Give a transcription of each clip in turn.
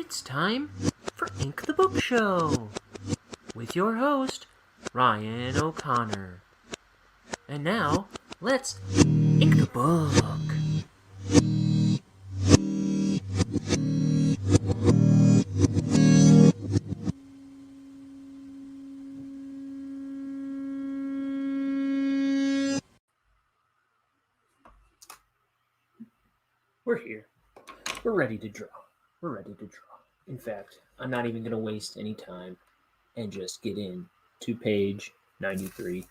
It's time for Ink the Book Show with your host, Ryan O'Connor. And now, let's ink the book. We're here. We're ready to draw. In fact, I'm not even going to waste any time and just get in to page 93.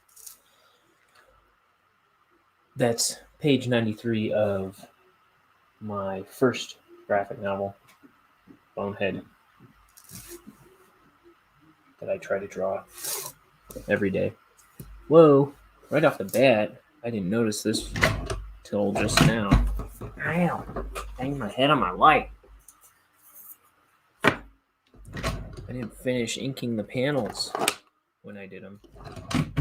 That's page 93 of my first graphic novel, Bonehead, that I try to draw every day. Whoa, right off the bat, I didn't notice this till just now. Ow, banged my head on my light. I didn't finish inking the panels when I did them. I'm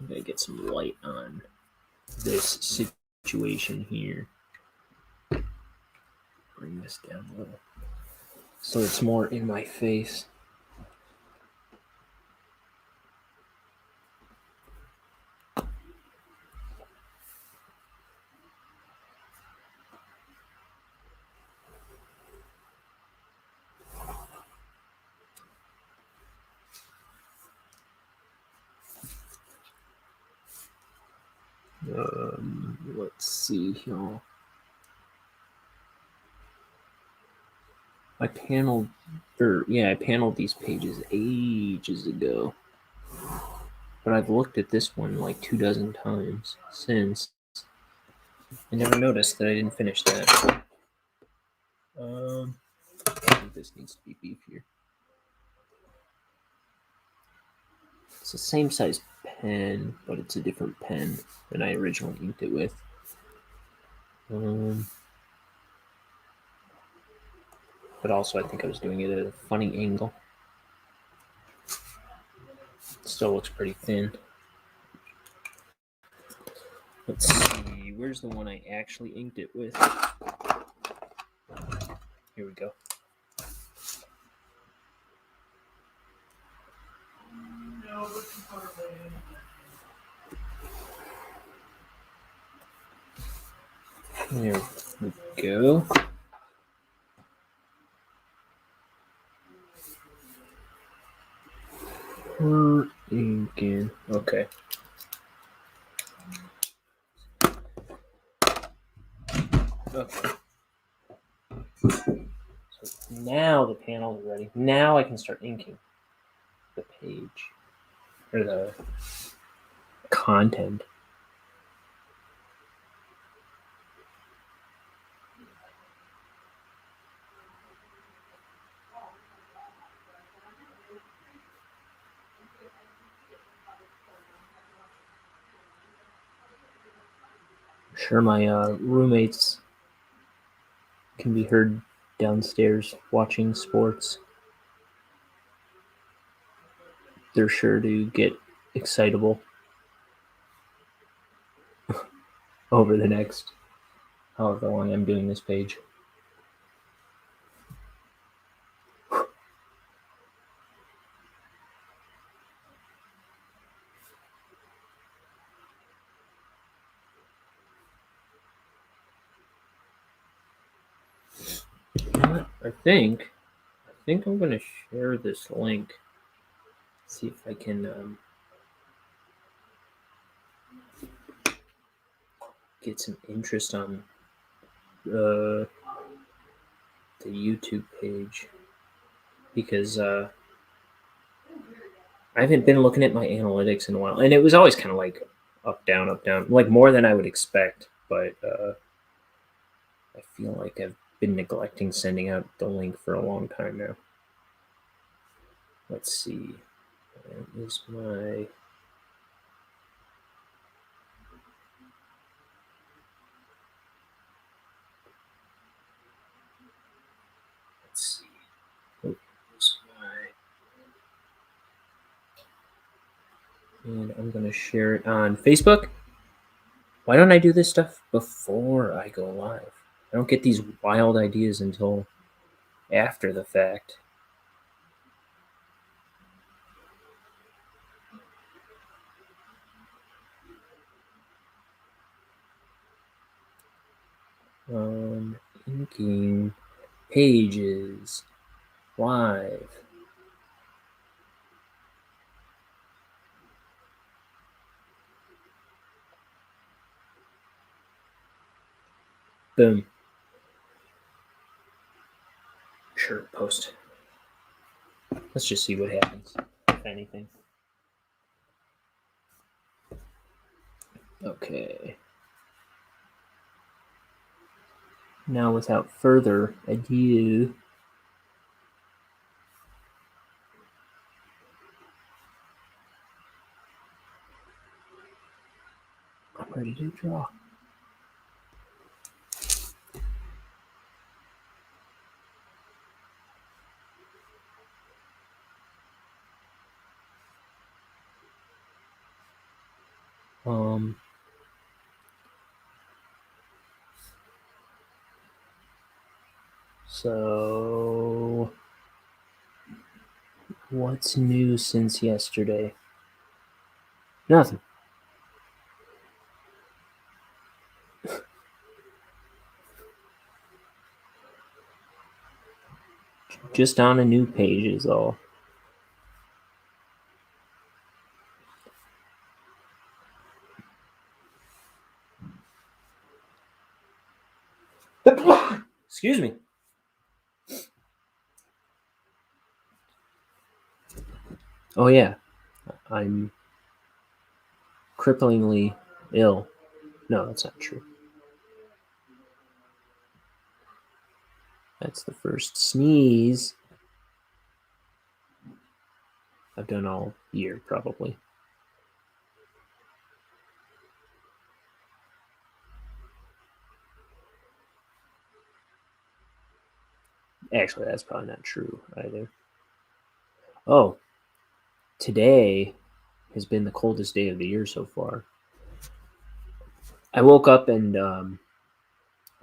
going to get some light on this situation here. Bring this down a little so it's more in my face. Let's see here. I paneled these pages ages ago. But I've looked at this one like 24 times since. I never noticed that I didn't finish that. I think this needs to be beefier. It's the same size pen, but it's a different pen than I originally inked it with. But also I think I was doing it at a funny angle. It still looks pretty thin. Let's see, where's the one I actually inked it with? Here we go. There we go. We're inking. Okay. Okay. So now the panel is ready. Now I can start inking the page or the content. I'm sure my roommates can be heard downstairs watching sports. They're sure to get excitable over the next however long I'm doing this page. I think I'm going to share this link. See if I can get some interest on the YouTube page, because I haven't been looking at my analytics in a while, and it was always kind of like up, down, like more than I would expect, but I feel like I've been neglecting sending out the link for a long time now. Let's see. That is my... Let's see. Oh, this my... And I'm going to share it on Facebook. Why don't I do this stuff before I go live? I don't get these wild ideas until after the fact. Inking pages live. Boom. Sure, post. Let's just see what happens, if anything. Okay. Now, without further ado, I'm ready to draw. So, what's new since yesterday? Nothing. Just on a new page is all. Excuse me. Oh yeah, I'm cripplingly ill. No, that's not true. That's the first sneeze I've done all year, probably. Actually, that's probably not true either. Oh, today has been the coldest day of the year so far. I woke up and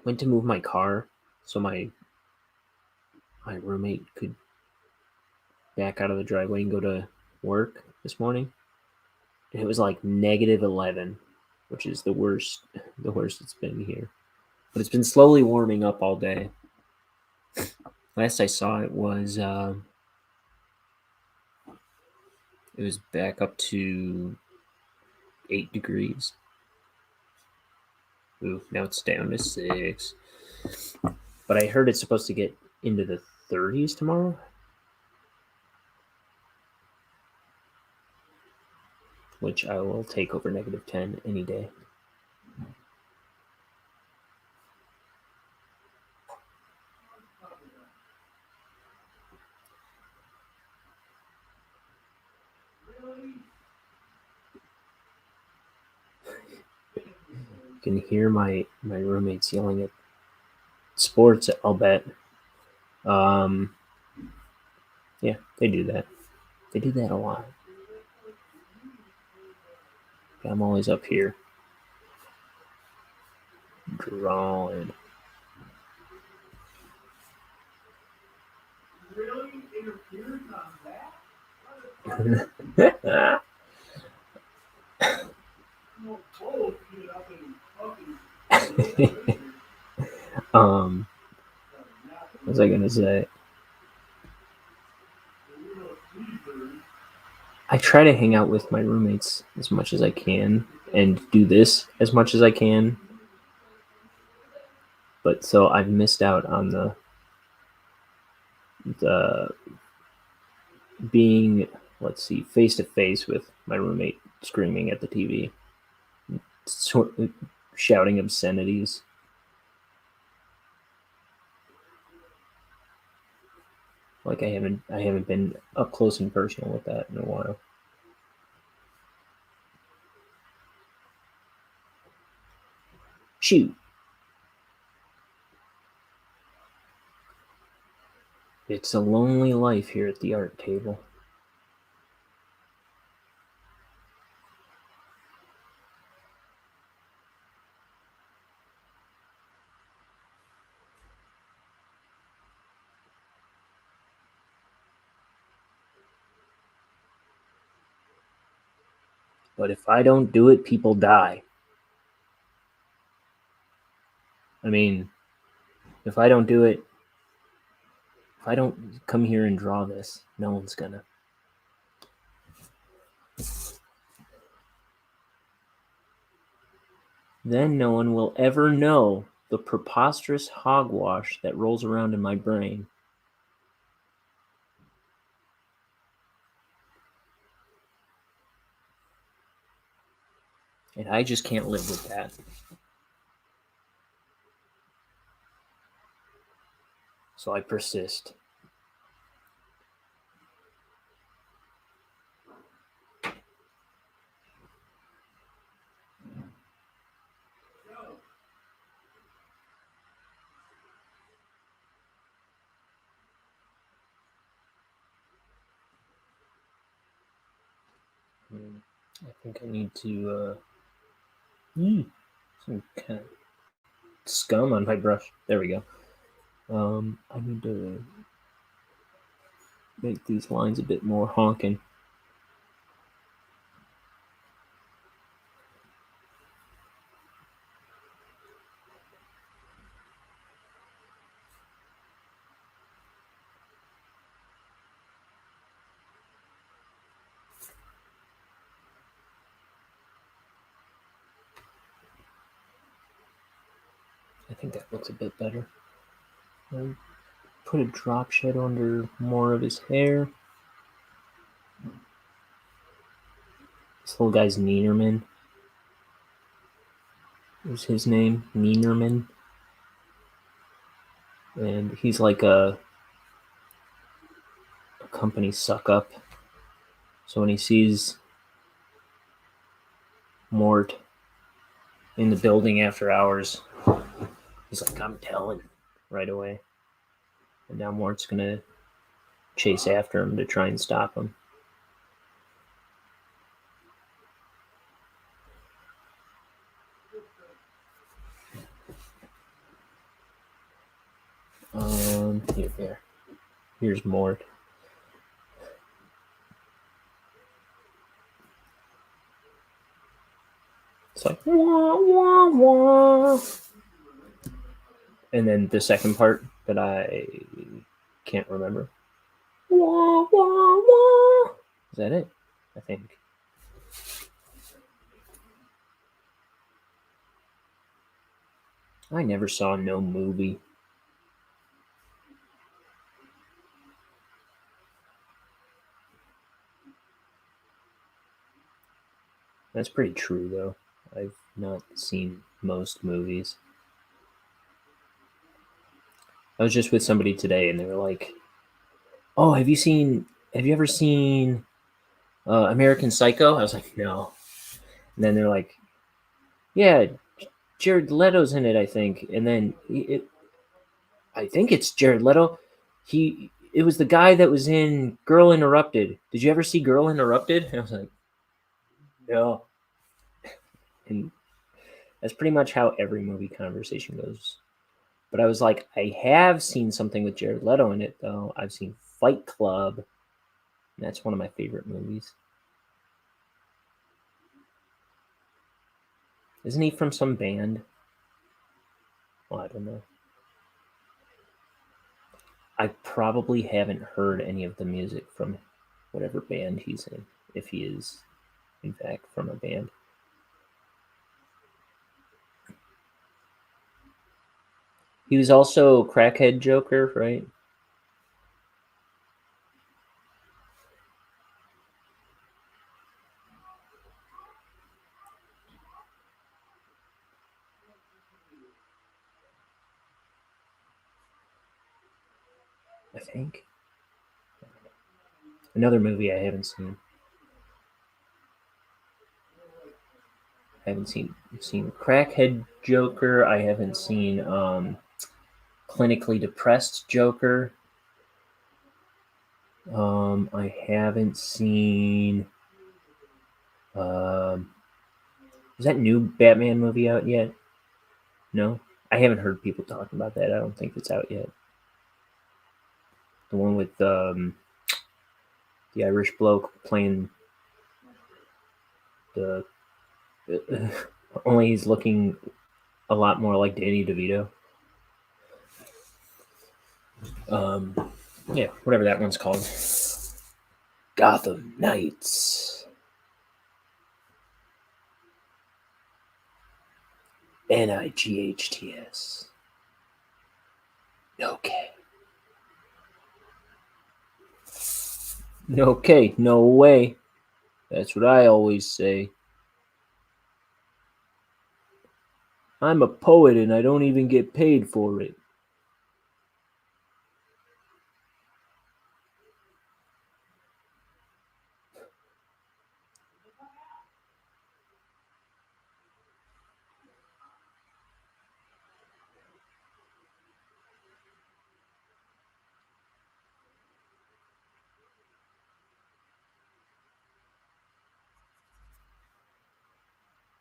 went to move my car so my roommate could back out of the driveway and go to work this morning. And it was like -11, which is the worst it's been here. But it's been slowly warming up all day. Last I saw it was back up to 8 degrees. Ooh, now it's down to 6. But I heard it's supposed to get into the 30s tomorrow. Which I will take over -10 any day. You can hear my roommates yelling at sports, I'll bet. Yeah, they do that. They do that a lot. I'm always up here drawing. What was I gonna say? I try to hang out with my roommates as much as I can and do this as much as I can. But so I've missed out on the being, let's see, face to face with my roommate screaming at the TV, shouting obscenities. Like I haven't been up close and personal with that in a while. Shoot. It's a lonely life here at the art table. But if I don't do it, people die. I mean, if I don't do it, if I don't come here and draw this, no one's gonna. Then no one will ever know the preposterous hogwash that rolls around in my brain. And I just can't live with that. So I persist. I think I need to some kind of scum on my brush. There we go. I need to make these lines a bit more honking. I think that looks a bit better. I'll put a drop shadow under more of his hair. This little guy's Neenerman. Is his name Neenerman? And he's like a company suck up. So when he sees Mort in the building after hours, he's like, I'm telling right away. And now Mort's gonna chase after him to try and stop him. Here. Here's Mort. It's like wah wah wah. And then the second part that I can't remember. Wah wah wah. Is that it? I think. I never saw no movie. That's pretty true, though. I've not seen most movies. I was just with somebody today, and they were like, "Oh, have you ever seen American Psycho?" I was like, "No." And then they're like, "Yeah, Jared Leto's in it, I think." And then I think it's Jared Leto. It was the guy that was in Girl Interrupted. Did you ever see Girl Interrupted? And I was like, no. And that's pretty much how every movie conversation goes. But I was like, I have seen something with Jared Leto in it, though. I've seen Fight Club. And that's one of my favorite movies. Isn't he from some band? Well, I don't know. I probably haven't heard any of the music from whatever band he's in, if he is, in fact, from a band. He was also Crackhead Joker, right? I think. Another movie I haven't seen. I've seen Crackhead Joker. I haven't seen Clinically Depressed Joker. I haven't seen. Is that new Batman movie out yet? No, I haven't heard people talking about that. I don't think it's out yet. The one with the Irish bloke playing The only he's looking a lot more like Danny DeVito. Yeah, whatever that one's called. Gotham Knights. Nights. Okay. Okay, no way. That's what I always say. I'm a poet and I don't even get paid for it.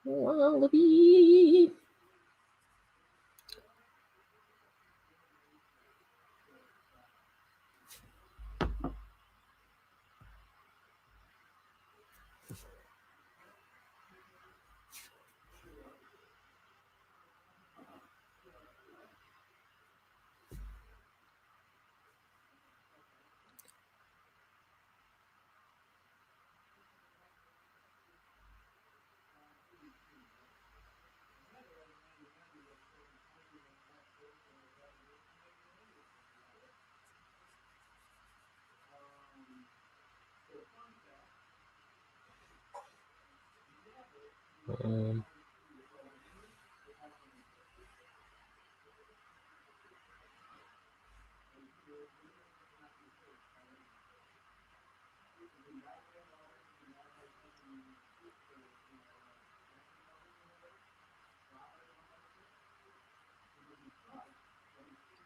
Wallaby.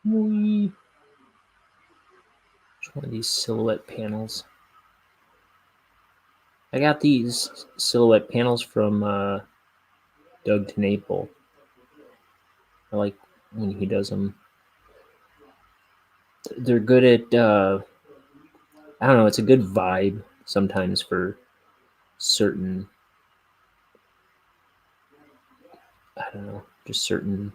Which one of these silhouette panels? I got these silhouette panels from Doug TenNapel. I like when he does them. They're good at, I don't know, it's a good vibe sometimes for certain, I don't know, just certain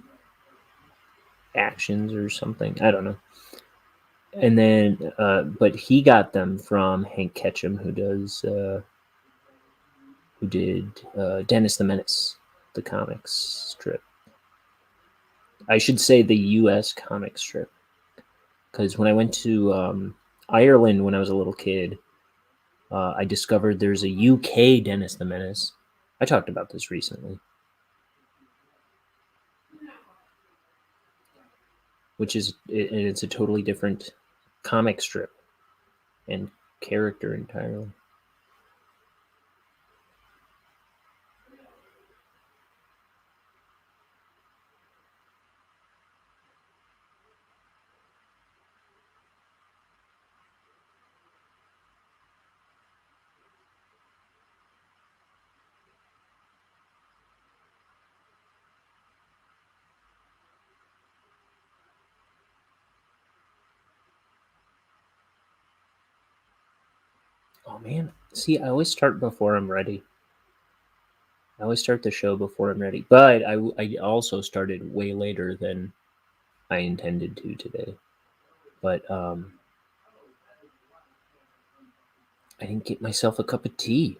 actions or something. I don't know. And then, but he got them from Hank Ketchum, who did Dennis the Menace, the comics strip. I should say the U.S. comic strip, because when I went to Ireland when I was a little kid, I discovered there's a UK Dennis the Menace. I talked about this recently, which is it's a totally different comic strip and character entirely. Oh man, see, I always start before I'm ready. I always start the show before I'm ready, but I also started way later than I intended to today. But I didn't get myself a cup of tea.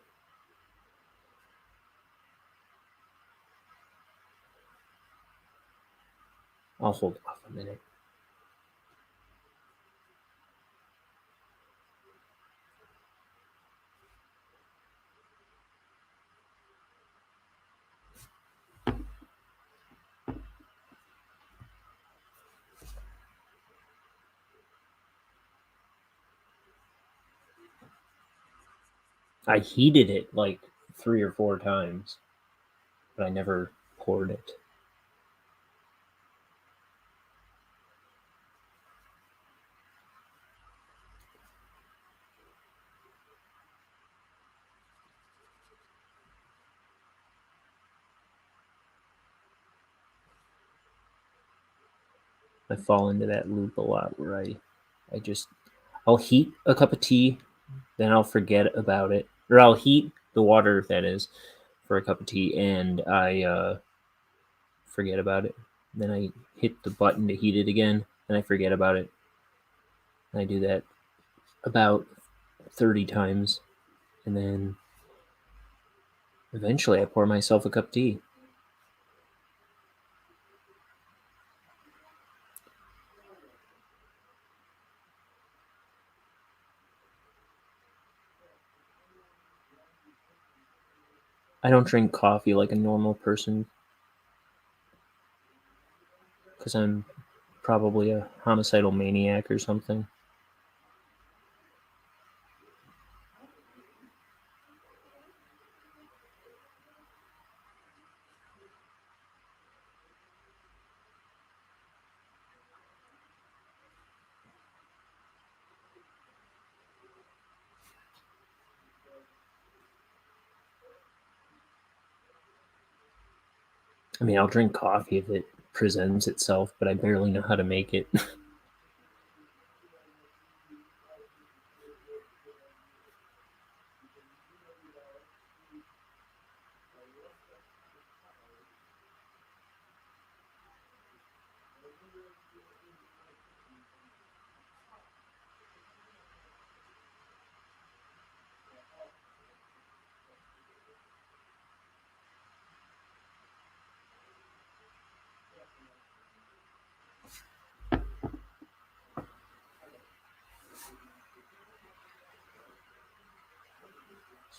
I'll hold off a minute. I heated it like 3 or 4 times, but I never poured it. I fall into that loop a lot where I'll heat a cup of tea, then I'll forget about it, or I'll heat the water, that is, for a cup of tea, and I forget about it. Then I hit the button to heat it again, and I forget about it. And I do that about 30 times, and then eventually I pour myself a cup of tea. I don't drink coffee like a normal person because I'm probably a homicidal maniac or something. I mean, I'll drink coffee if it presents itself, but I barely know how to make it.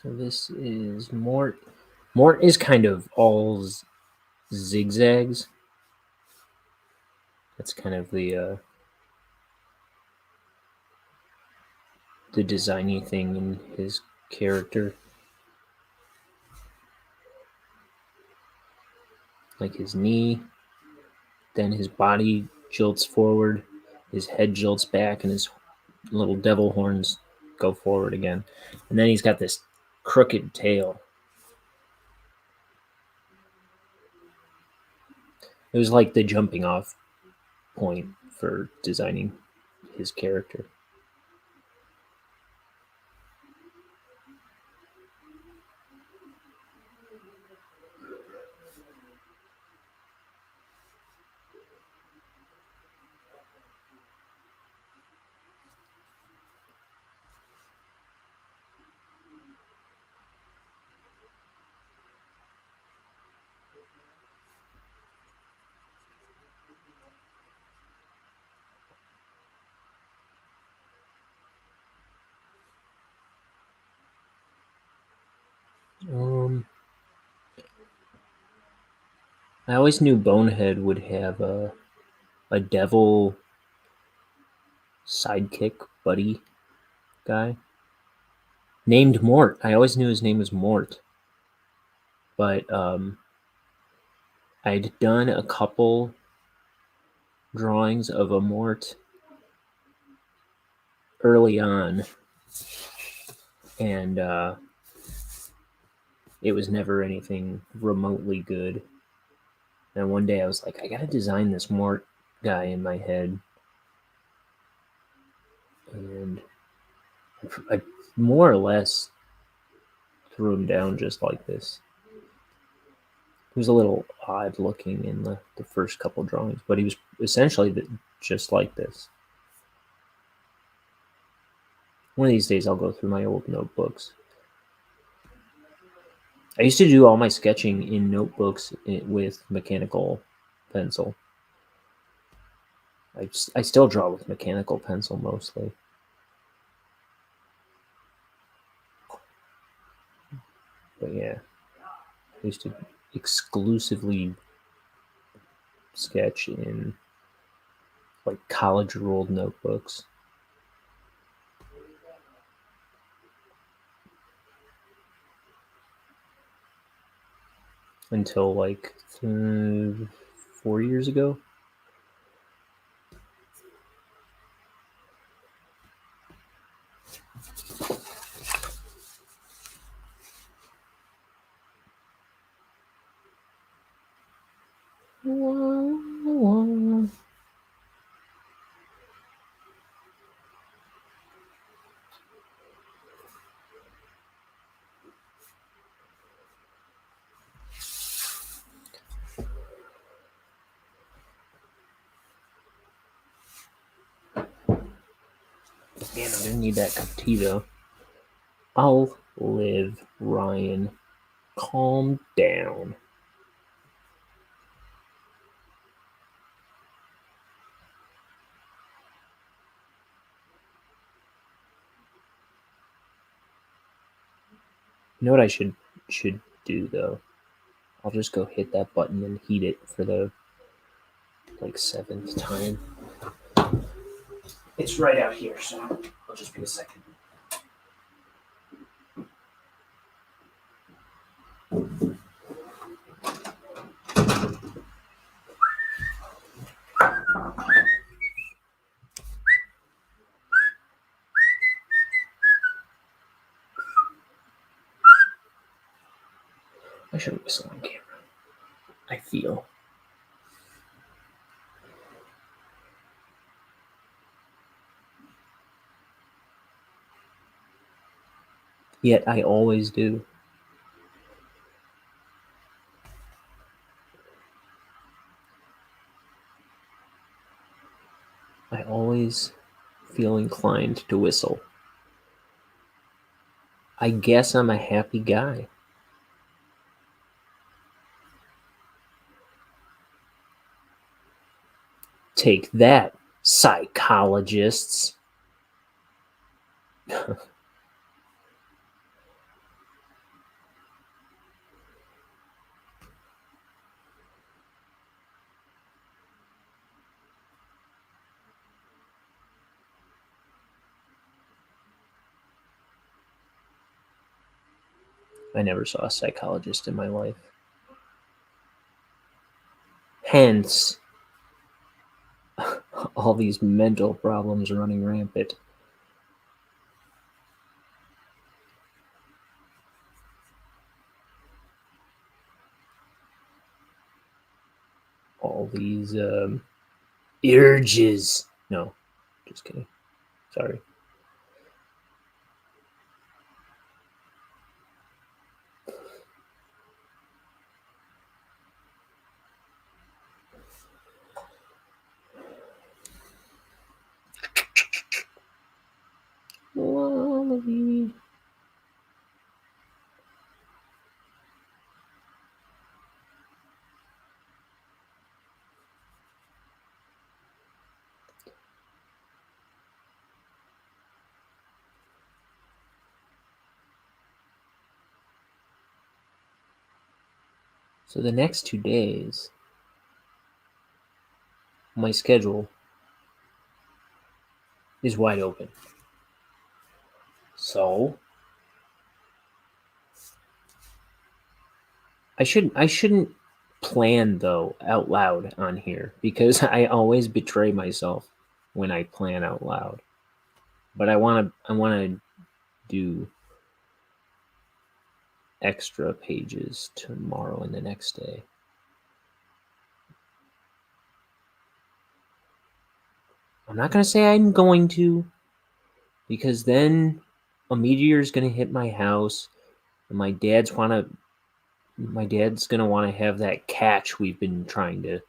So this is Mort. Mort is kind of all zigzags. That's kind of the designy thing in his character. Like his knee, then his body jolts forward, his head jolts back, and his little devil horns go forward again. And then he's got this crooked tail. It was like the jumping off point for designing his character. I always knew Bonehead would have a devil sidekick buddy guy named Mort. I always knew his name was Mort, but I'd done a couple drawings of a Mort early on, and it was never anything remotely good. And one day I was like, I gotta design this Mort guy in my head, and I more or less threw him down just like this. He was a little odd looking in the first couple drawings, but he was essentially just like this. One of these days I'll go through my old notebooks. I used to do all my sketching in notebooks with mechanical pencil. I still draw with mechanical pencil mostly. But yeah, I used to exclusively sketch in like college ruled notebooks. Until like 4 years ago. Man, I'm gonna need that cup of tea though. I'll live, Ryan. Calm down. You know what I should do though? I'll just go hit that button and heat it for the like 7th time. It's right out here, so I'll just be a second. I shouldn't whistle on camera. I feel. Yet I always do. I always feel inclined to whistle. I guess I'm a happy guy. Take that, psychologists. I never saw a psychologist in my life. Hence, all these mental problems running rampant. All these urges. No, just kidding. Sorry. Wallaby. So the next 2 days, my schedule is wide open. So I shouldn't plan though out loud on here because I always betray myself when I plan out loud. But I want to do extra pages tomorrow and the next day. I'm not going to say I'm going to because then a meteor is going to hit my house and my dad's going to want to have that catch we've been trying to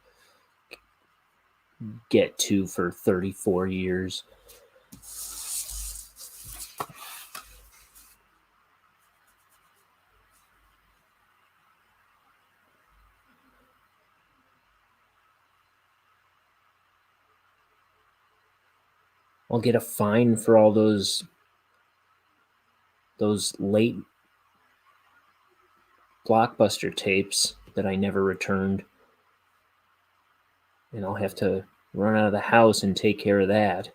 get to for 34 years. I'll get a fine for all those late Blockbuster tapes that I never returned. And I'll have to run out of the house and take care of that.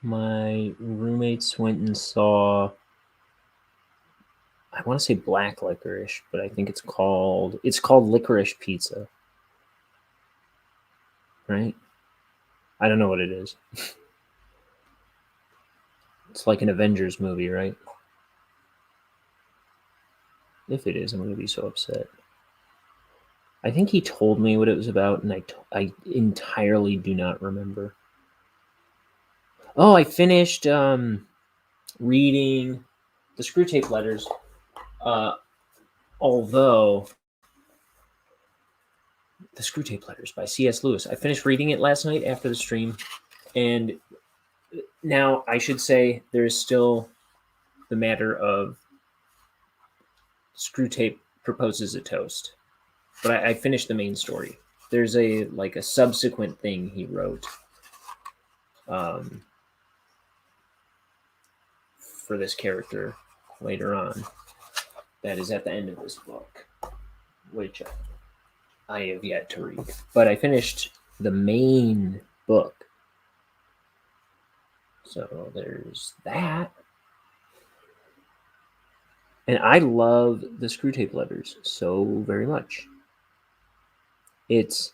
My roommates went and saw, I want to say black licorice, but I think it's called licorice pizza, right? I don't know what it is. It's like an Avengers movie, right? If it is, I'm going to be so upset. I think he told me what it was about, and I entirely do not remember. Oh, I finished reading the Screwtape Letters, although the Screwtape Letters by C.S. Lewis. I finished reading it last night after the stream, and now I should say there is still the matter of Screwtape proposes a toast, but I finished the main story. There's a subsequent thing he wrote for this character later on that is at the end of this book, which I have yet to read. But I finished the main book. So there's that. And I love the Screwtape Letters so very much. It's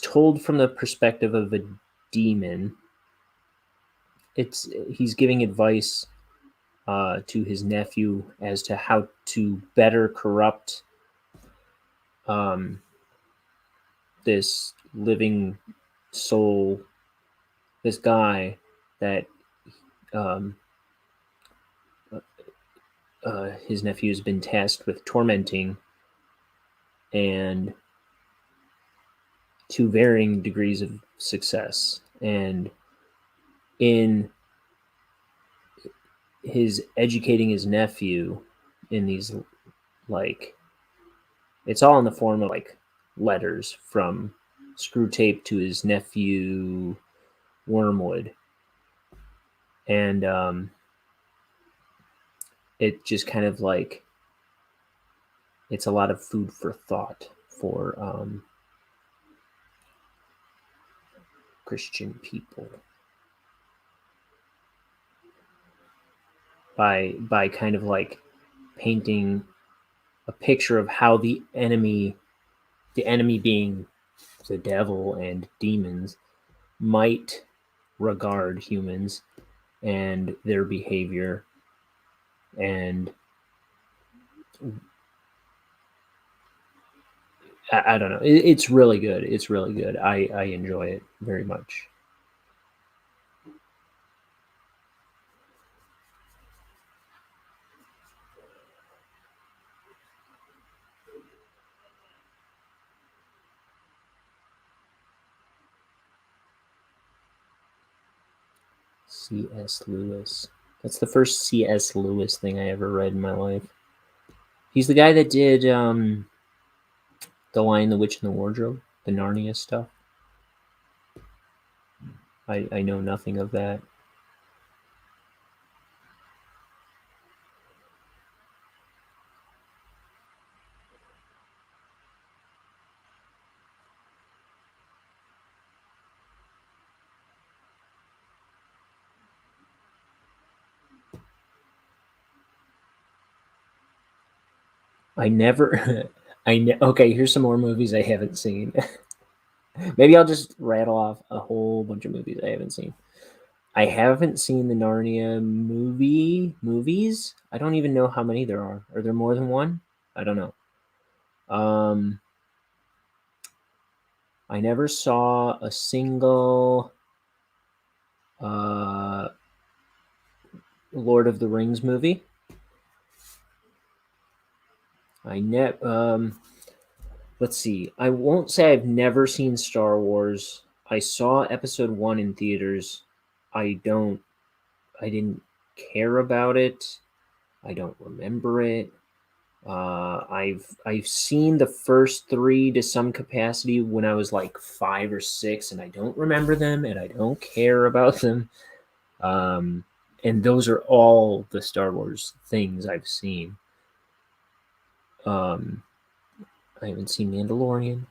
told from the perspective of a demon. He's giving advice to his nephew as to how to better corrupt this living soul, this guy that his nephew has been tasked with tormenting, and to varying degrees of success. And in his educating his nephew in these, it's all in the form of letters from Screwtape to his nephew Wormwood, and it just kind of it's a lot of food for thought for Christian people by kind of painting a picture of how the enemy being the devil and demons, might regard humans and their behavior. And I don't know. It's really good. It's really good. I enjoy it very much. C.S. Lewis. That's the first C.S. Lewis thing I ever read in my life. He's the guy that did The Lion, the Witch, and the Wardrobe, the Narnia stuff. I know nothing of that. I never. Okay, here's some more movies I haven't seen. Maybe I'll just rattle off a whole bunch of movies I haven't seen. I haven't seen the Narnia movies. I don't even know how many there are. Are there more than one? I don't know. I never saw a single Lord of the Rings movie. Let's see. I won't say I've never seen Star Wars. I saw Episode 1 in theaters. I didn't care about it. I don't remember it. I've seen the first 3 to some capacity when I was like 5 or 6, and I don't remember them, and I don't care about them. And those are all the Star Wars things I've seen. I haven't seen Mandalorian.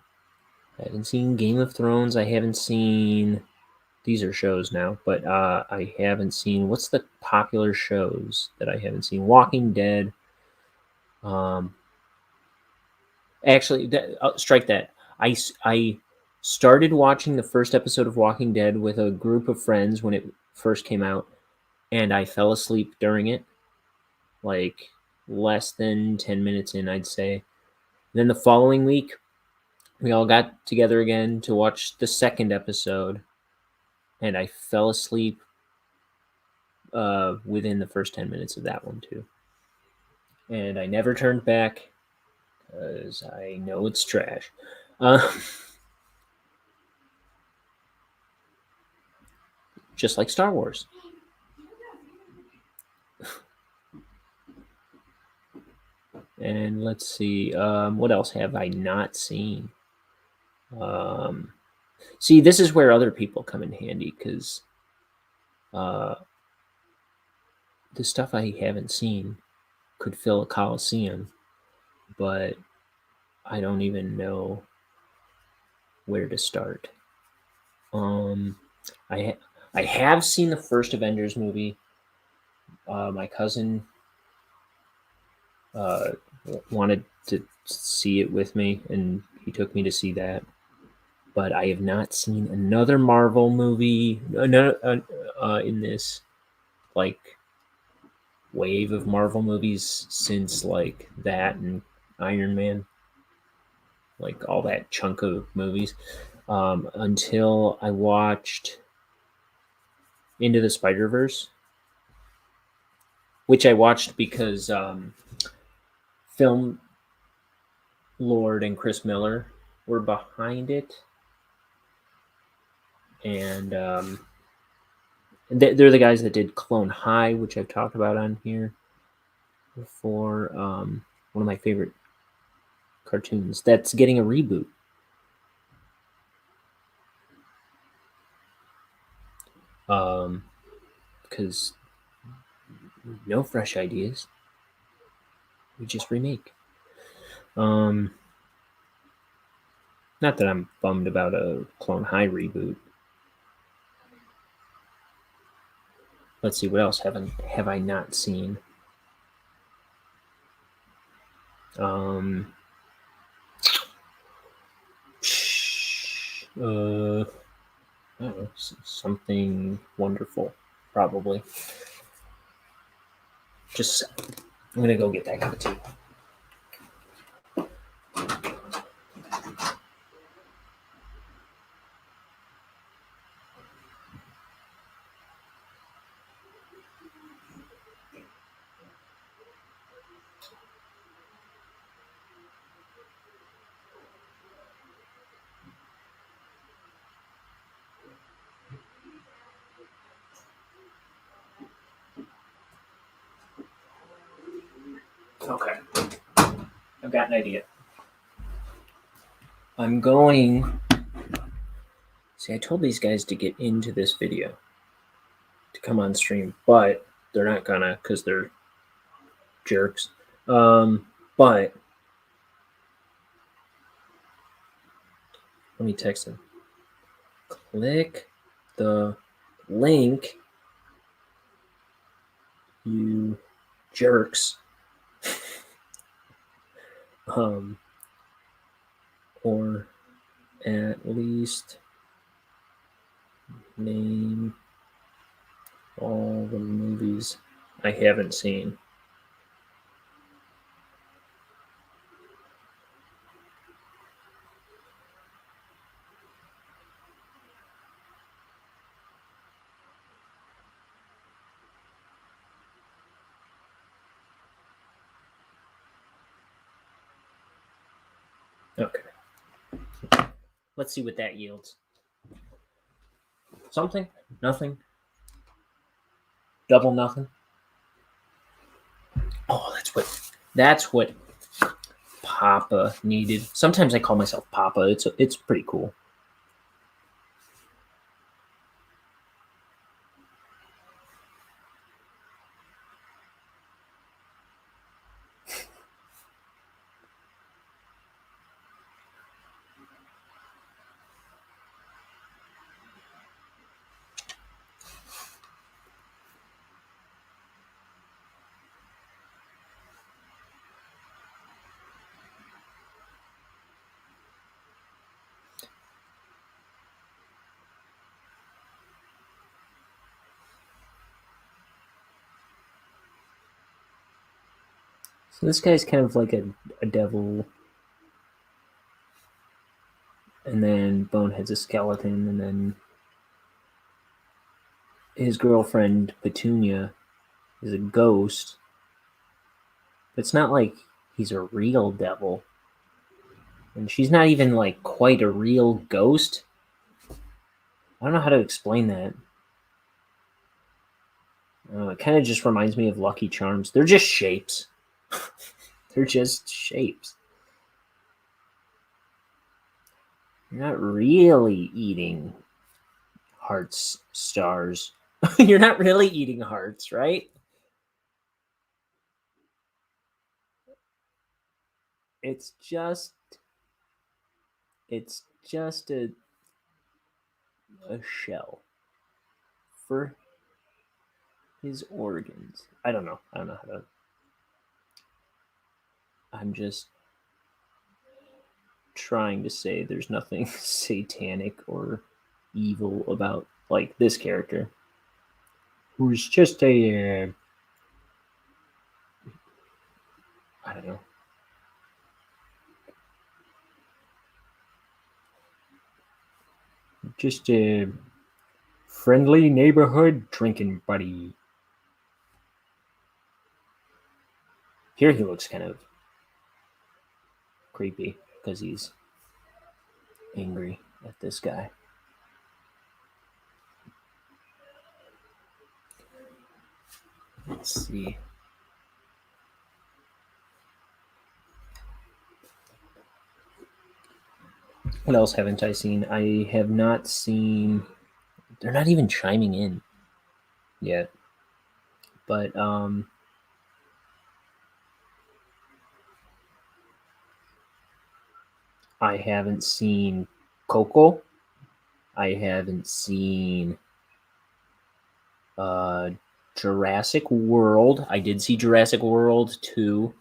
I haven't seen Game of Thrones. I haven't seen. These are shows now, but I haven't seen. What's the popular shows that I haven't seen? Walking Dead. Actually, strike that. I started watching the first episode of Walking Dead with a group of friends when it first came out, and I fell asleep during it, like less than 10 minutes in, I'd say. Then the following week, we all got together again to watch the second episode, and I fell asleep within the first 10 minutes of that one, too. And I never turned back because I know it's trash. Just like Star Wars. And let's see, what else have I not seen? See, this is where other people come in handy, because the stuff I haven't seen could fill a coliseum, but I don't even know where to start. I have seen the first Avengers movie. My cousin wanted to see it with me, and he took me to see that. But I have not seen another Marvel movie in this like wave of Marvel movies since like that and Iron Man, like all that chunk of movies, until I watched Into the Spider-Verse, which I watched because Film Lord and Chris Miller were behind it, and they're the guys that did Clone High, which I've talked about on here before. One of my favorite cartoons that's getting a reboot. Because no fresh ideas, we just remake. Not that I'm bummed about a Clone High reboot. Let's see, what else have I not seen? I don't know, something wonderful, probably. Just, I'm gonna go get that cup of tea. Okay, I've got an idea. I'm going. See, I told these guys to get into this video to come on stream, but they're not gonna because they're jerks. But let me text them. Click the link, you jerks. Or at least name all the movies I haven't seen. Okay. Let's see what that yields. Something? Nothing? Double nothing? Oh, that's what Papa needed. Sometimes I call myself Papa. It's pretty cool. So this guy's kind of like a devil, and then Bonehead's a skeleton, and then his girlfriend Petunia is a ghost. But it's not like he's a real devil, and she's not even like quite a real ghost. I don't know how to explain that. It kind of just reminds me of Lucky Charms. They're just shapes. They're just shapes. You're not really eating hearts, stars. You're not really eating hearts, right? It's just a shell for his organs. I don't know how to. I'm just trying to say there's nothing satanic or evil about like this character, who's just a I don't know. Just a friendly neighborhood drinking buddy. Here he looks kind of creepy because he's angry at this guy. Let's see. What else haven't I seen? I have not seen. They're not even chiming in yet. But I haven't seen Coco. I haven't seen Jurassic World. I did see Jurassic World 2.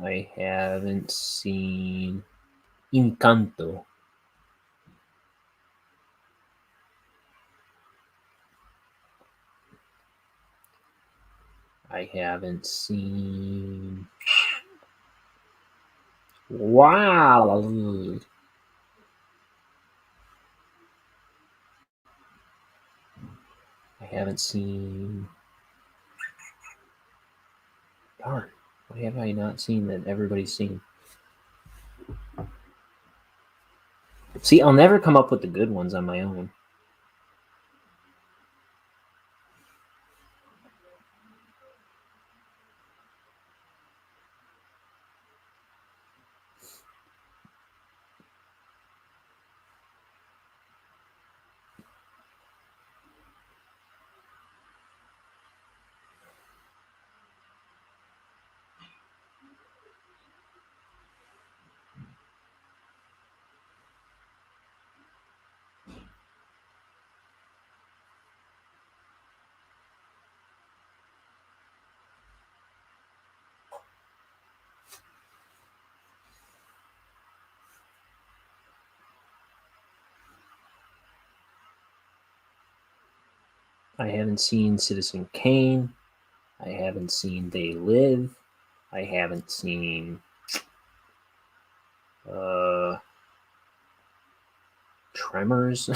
I haven't seen Encanto. I haven't seen. Wow. I haven't seen. Darn. What have I not seen that everybody's seen? See, I'll never come up with the good ones on my own. I haven't seen Citizen Kane. I haven't seen They Live. I haven't seen Tremors.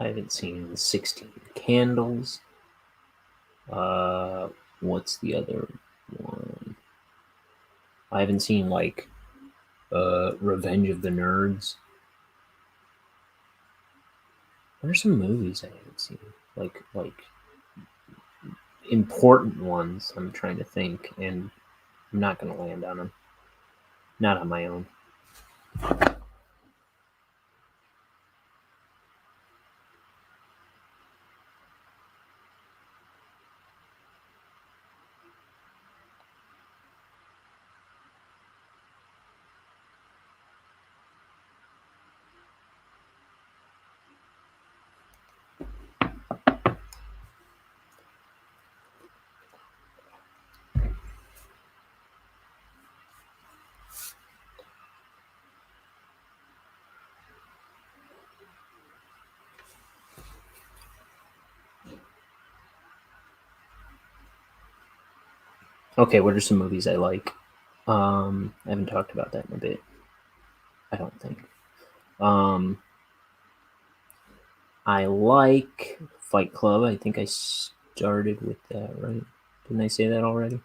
I haven't seen 16 Candles. What's the other one? I haven't seen like Revenge of the Nerds. What are some movies I haven't seen? Like important ones. I'm trying to think, and I'm not going to land on them. Not on my own. Okay, what are some movies I like? I haven't talked about that in a bit. I don't think. I like Fight Club. I think I started with that, right? Didn't I say that already?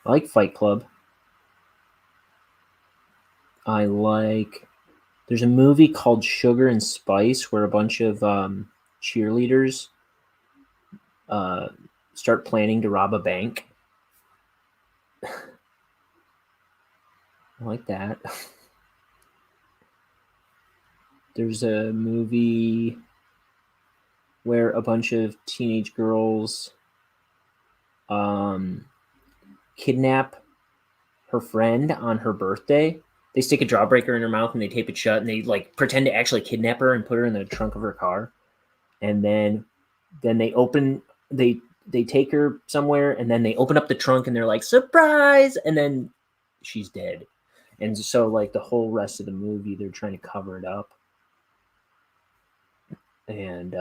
I like Fight Club. I like. There's a movie called Sugar and Spice where a bunch of cheerleaders uh, start planning to rob a bank. I like that. There's a movie where a bunch of teenage girls kidnap her friend on her birthday. They stick a jawbreaker in her mouth and they tape it shut and they like pretend to actually kidnap her and put her in the trunk of her car. And then they take her somewhere and then they open up the trunk and they're like, surprise, and then she's dead. And so like the whole rest of the movie they're trying to cover it up. And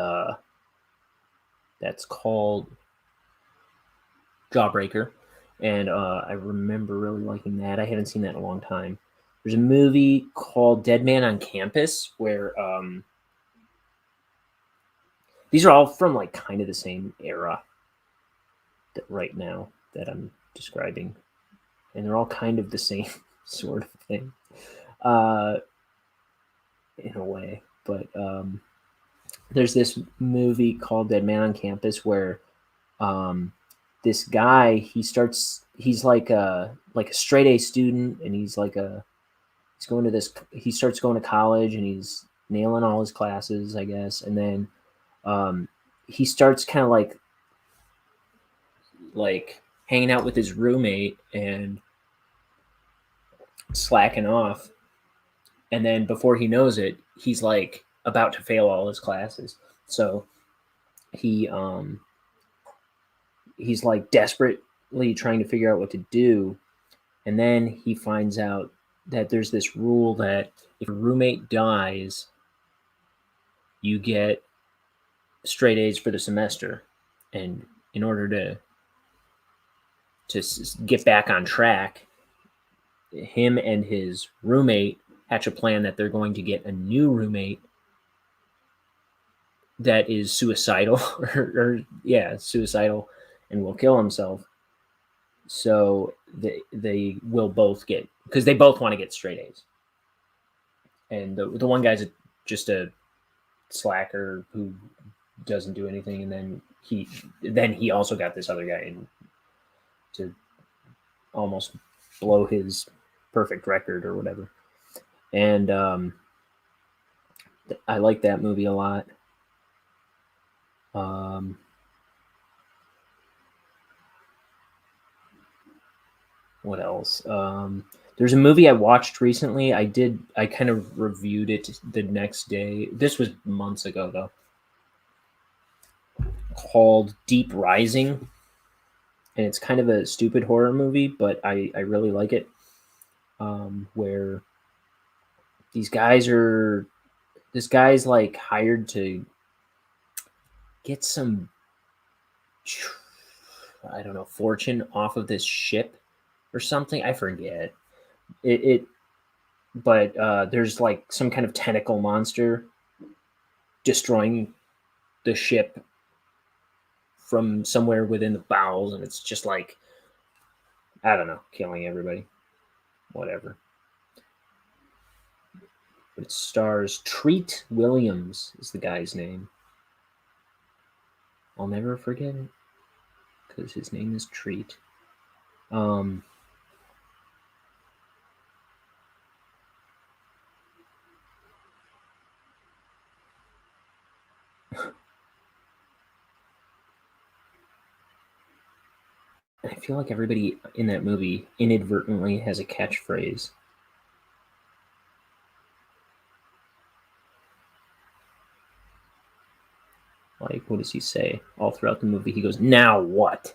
that's called Jawbreaker. And I remember really liking that. I haven't seen that in a long time. There's a movie called Dead Man on Campus where these are all from like kind of the same era right now that I'm describing, and they're all kind of the same sort of thing in a way. But there's this movie called Dead Man on Campus where this guy he's like a straight A student, and he starts going to college and he's nailing all his classes, I guess, and then he starts kind of like hanging out with his roommate and slacking off, and then before he knows it he's like about to fail all his classes. So he's like desperately trying to figure out what to do, and then he finds out that there's this rule that if a roommate dies you get straight A's for the semester, and in order to get back on track, him and his roommate hatch a plan that they're going to get a new roommate that is suicidal or suicidal and will kill himself. So they will both get, because they both want to get straight A's, and the one guy's just a slacker who doesn't do anything, and then he also got this other guy in to almost blow his perfect record or whatever. And I like that movie a lot. What else? There's a movie I watched recently. I kind of reviewed it the next day. This was months ago though. Called Deep Rising. And it's kind of a stupid horror movie, but I really like it. Where this guy's like hired to get some, I don't know, fortune off of this ship or something. I forget it but there's like some kind of tentacle monster destroying the ship from somewhere within the bowels, and it's just like, I don't know, killing everybody. Whatever. But it stars Treat Williams is the guy's name. I'll never forget it because his name is Treat. I feel like everybody in that movie inadvertently has a catchphrase. Like, what does he say? All throughout the movie, he goes, "Now what?"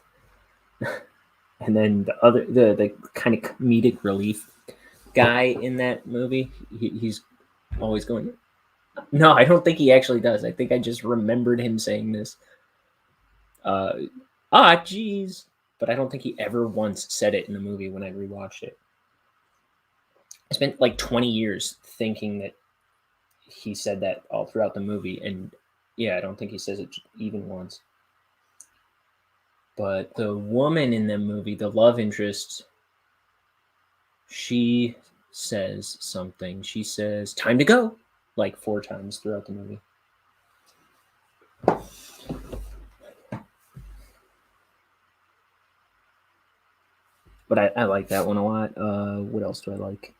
And then the kind of comedic relief guy in that movie, he's always going, no, I don't think he actually does. I think I just remembered him saying this. Geez. But I don't think he ever once said it in the movie when I rewatched it. I spent like 20 years thinking that he said that all throughout the movie. And yeah, I don't think he says it even once. But the woman in the movie, the love interest, she says something. She says, "Time to go," like 4 times throughout the movie. But I like that one a lot. What else do I like?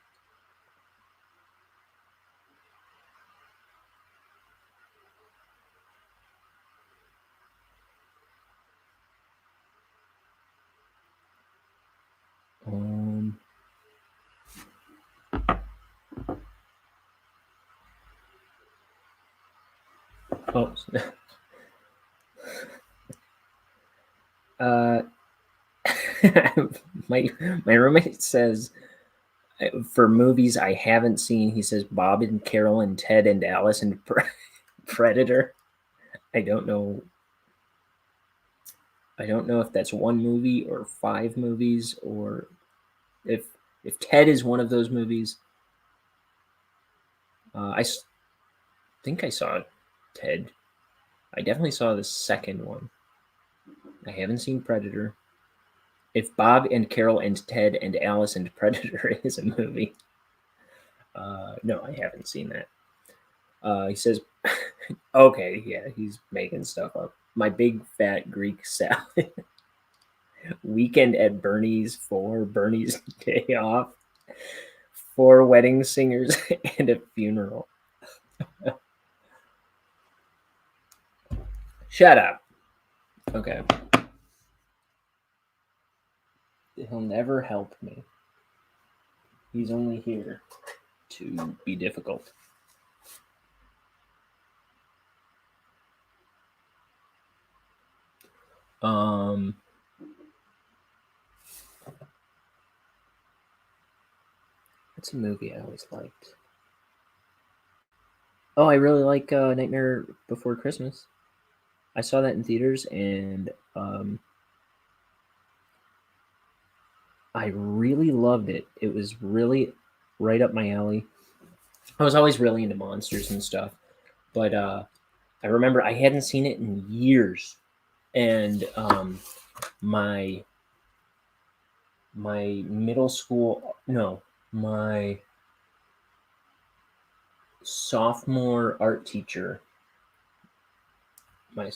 Oh, my roommate says for movies I haven't seen, he says Bob and Carol and Ted and Alice and Predator. I don't know. I don't know if that's one movie or 5 movies, or if Ted is one of those movies. I think I saw Ted. I definitely saw the second one. I haven't seen Predator. If Bob and Carol and Ted and Alice and Predator is a movie, no, I haven't seen that. He says, okay, yeah, he's making stuff up. My Big Fat Greek Salad. Weekend at Bernie's 4, Bernie's Day Off, 4 Wedding Singers, and a Funeral. Shut up. Okay. He'll never help me. He's only here to be difficult. What's a movie I always liked? Oh, I really like Nightmare Before Christmas. I saw that in theaters, and I really loved it. It was really right up my alley. I was always really into monsters and stuff, but I remember I hadn't seen it in years, and my middle school, no, my sophomore art teacher, my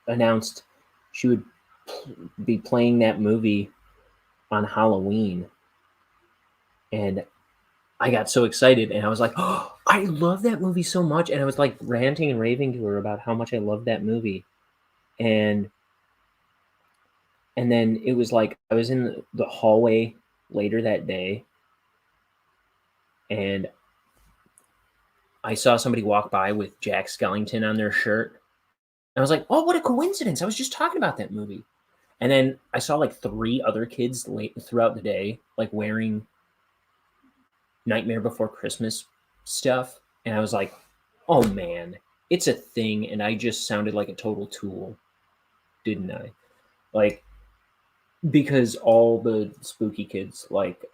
announced she would be playing that movie on Halloween, and I got so excited, and I was like, "Oh, I love that movie so much!" And I was like ranting and raving to her about how much I loved that movie, and then it was like I was in the hallway later that day, and I saw somebody walk by with Jack Skellington on their shirt. I was like, "Oh, what a coincidence! I was just talking about that movie." And then I saw like 3 other kids throughout the day, like wearing Nightmare Before Christmas stuff, and I was like, "Oh man, it's a thing," and I just sounded like a total tool, didn't I? Like, because all the spooky kids like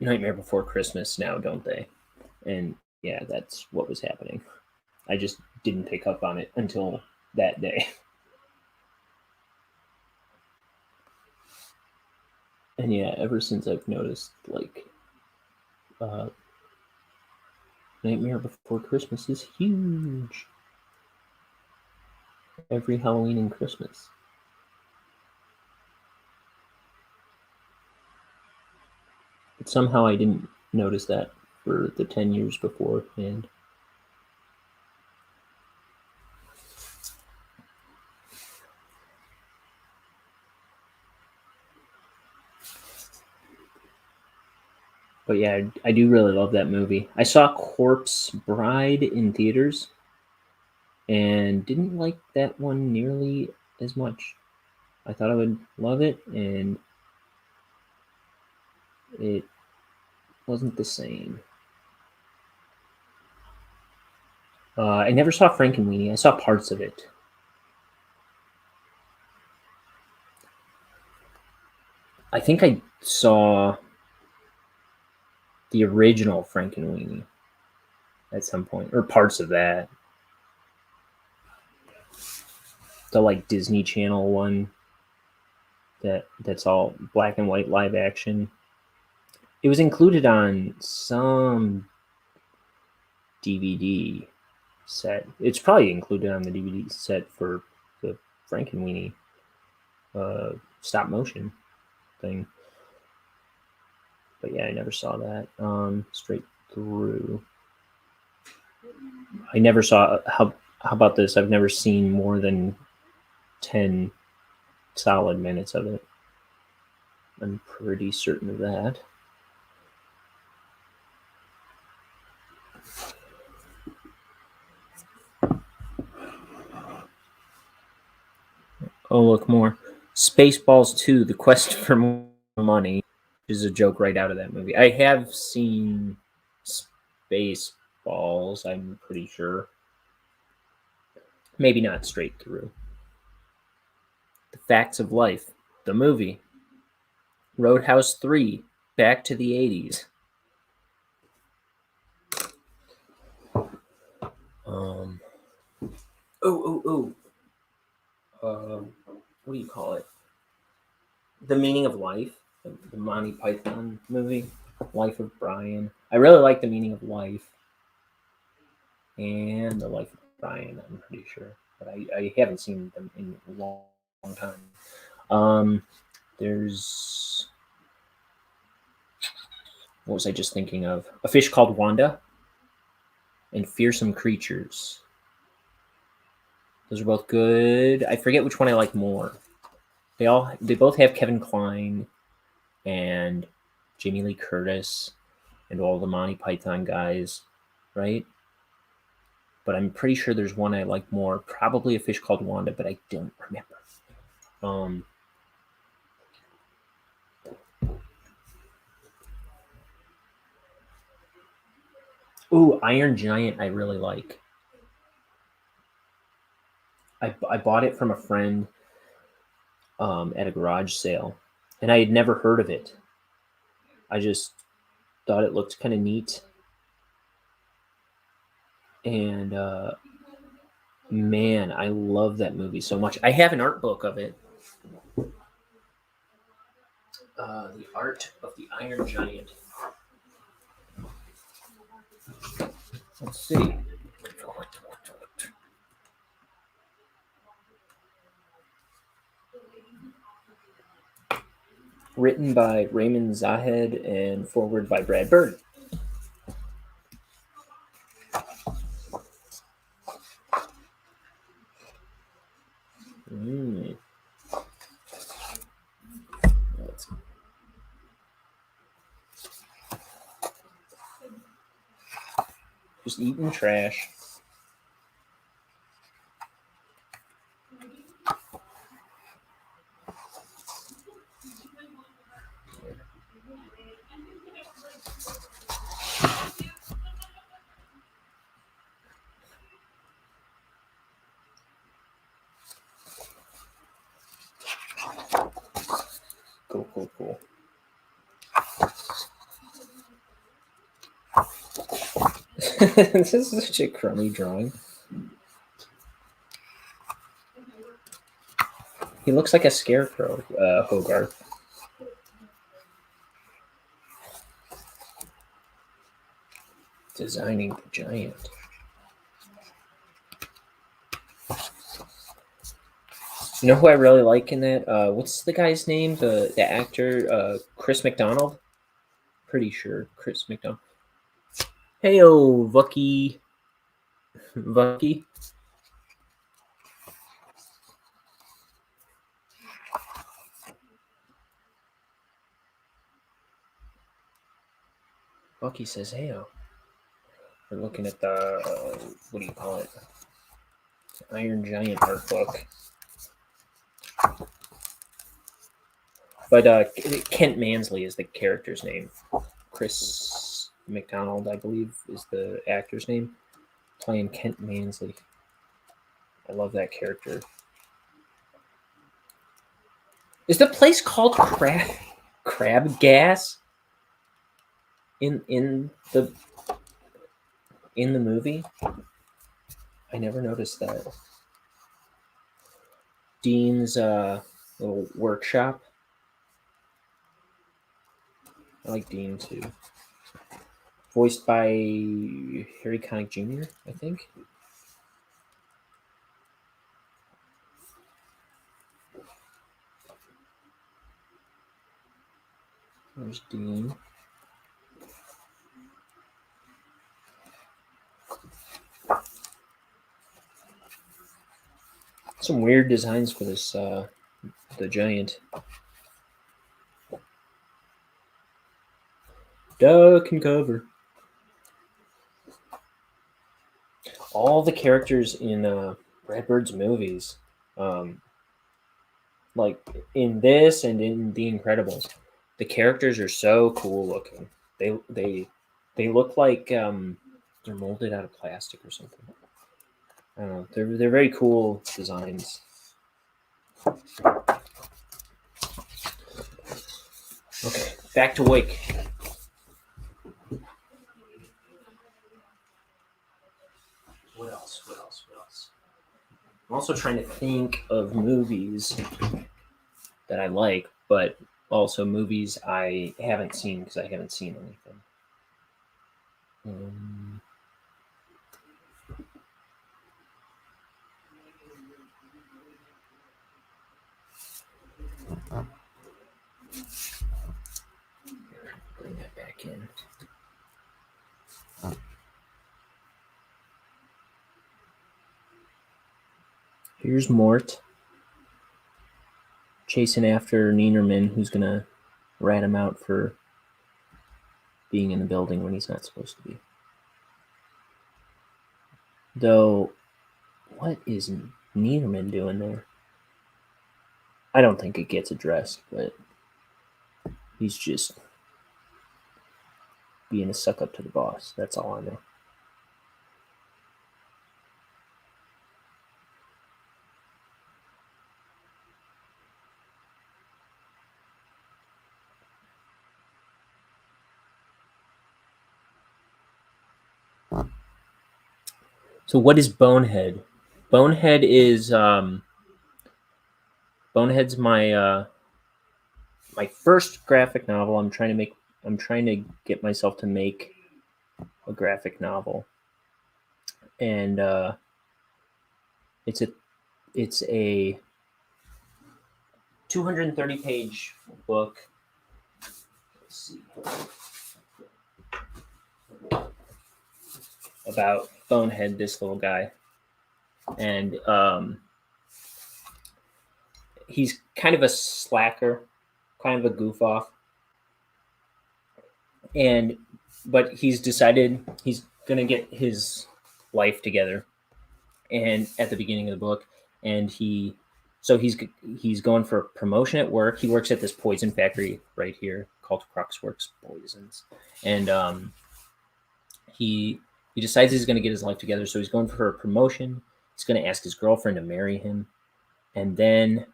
Nightmare Before Christmas now, don't they? And yeah, that's what was happening. I just didn't pick up on it until that day. And yeah, ever since I've noticed, like, uh, Nightmare Before Christmas is huge. Every Halloween and Christmas. But somehow I didn't notice that for the 10 years beforehand. But yeah, I do really love that movie. I saw Corpse Bride in theaters and didn't like that one nearly as much. I thought I would love it, and it wasn't the same. I never saw Frankenweenie. I saw parts of it. I think I saw the original Frankenweenie at some point, or parts of that. The like Disney Channel one that's all black and white live action. It was included on some DVD set. It's probably included on the DVD set for the Frankenweenie stop motion thing. But yeah, I never saw that straight through. I never saw how about this? I've never seen more than 10 solid minutes of it. I'm pretty certain of that. Oh, look, more. Spaceballs 2, The Quest for Money, is a joke right out of that movie. I have seen Spaceballs, I'm pretty sure. Maybe not straight through. The Facts of Life, the movie. Roadhouse 3, Back to the 80s. Um, what do you call it? The Meaning of Life, the Monty Python movie, Life of Brian. I really like The Meaning of Life and The Life of Brian, I'm pretty sure. But I haven't seen them in a long time. There's. What was I just thinking of? A Fish Called Wanda and Fearsome Creatures. Those are both good. I forget which one I like more. They both have Kevin Kline and Jamie Lee Curtis and all the Monty Python guys, right? But I'm pretty sure there's one I like more. Probably A Fish Called Wanda, but I don't remember. Ooh, Iron Giant I really like. I bought it from a friend at a garage sale, and I had never heard of it. I just thought it looked kind of neat. And man, I love that movie so much. I have an art book of it. The Art of the Iron Giant. Let's see. Written by Raymond Zahed and forward by Brad Bird. Just eating trash. Cool. This is such a crummy drawing. He looks like a scarecrow, Hogarth. Designing the giant. You know who I really like in that? What's the guy's name? The actor, Chris McDonald? Pretty sure Chris McDonald. Heyo, Vucky. Vucky. Bucky says, heyo. We're looking at the, what do you call it? Iron Giant art book. But Kent Mansley is the character's name. Chris McDonald, I believe, is the actor's name. Playing Kent Mansley. I love that character. Is the place called Crab Gas? In the movie? I never noticed that. Dean's little workshop. I like Dean too. Voiced by Harry Connick Jr., I think. There's Dean. Some weird designs for this, the giant. Duck and cover. All the characters in Redbird's movies, like in this and in The Incredibles, the characters are so cool looking. They look like they're molded out of plastic or something. I don't know. They're very cool designs. Okay, back to Wake. What else? I'm also trying to think of movies that I like, but also movies I haven't seen because I haven't seen anything. Bring that back in. Here's Mort chasing after Neinerman, who's gonna rat him out for being in the building when he's not supposed to be. Though, what is Neinerman doing there? I don't think it gets addressed, but he's just being a suck up to the boss. That's all I know. So what is Bonehead? Bonehead is Bonehead's my my first graphic novel. I'm trying to get myself to make a graphic novel, and it's a 230-page book. Let's see. About Bonehead, this little guy, and he's kind of a slacker, kind of a goof off, but he's decided he's gonna get his life together, and at the beginning of the book, and he's going for a promotion at work. He works at this poison factory right here called Cruxworks Poisons, and he decides he's going to get his life together. So he's going for a promotion. He's going to ask his girlfriend to marry him, and then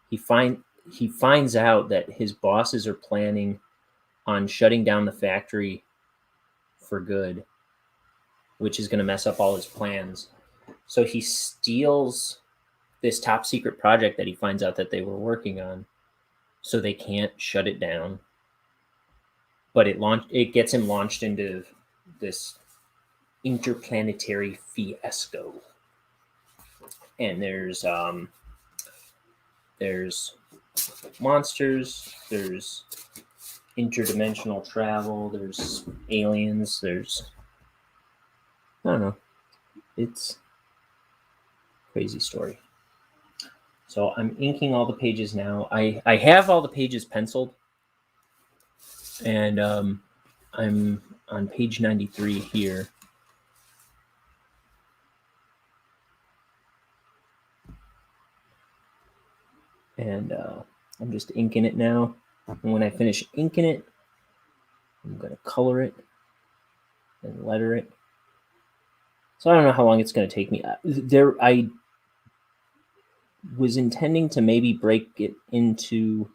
he finds out that his bosses are planning on shutting down the factory for good, which is going to mess up all his plans. So he steals this top secret project that he finds out that they were working on, so they can't shut it down. But it gets him launched into this interplanetary fiasco. And there's monsters, there's interdimensional travel, there's aliens, there's, I don't know, it's a crazy story. So I'm inking all the pages now. I have all the pages penciled, and I'm on page 93 here. And I'm just inking it now. And when I finish inking it, I'm going to color it and letter it. So I don't know how long it's going to take me. I was intending to maybe break it into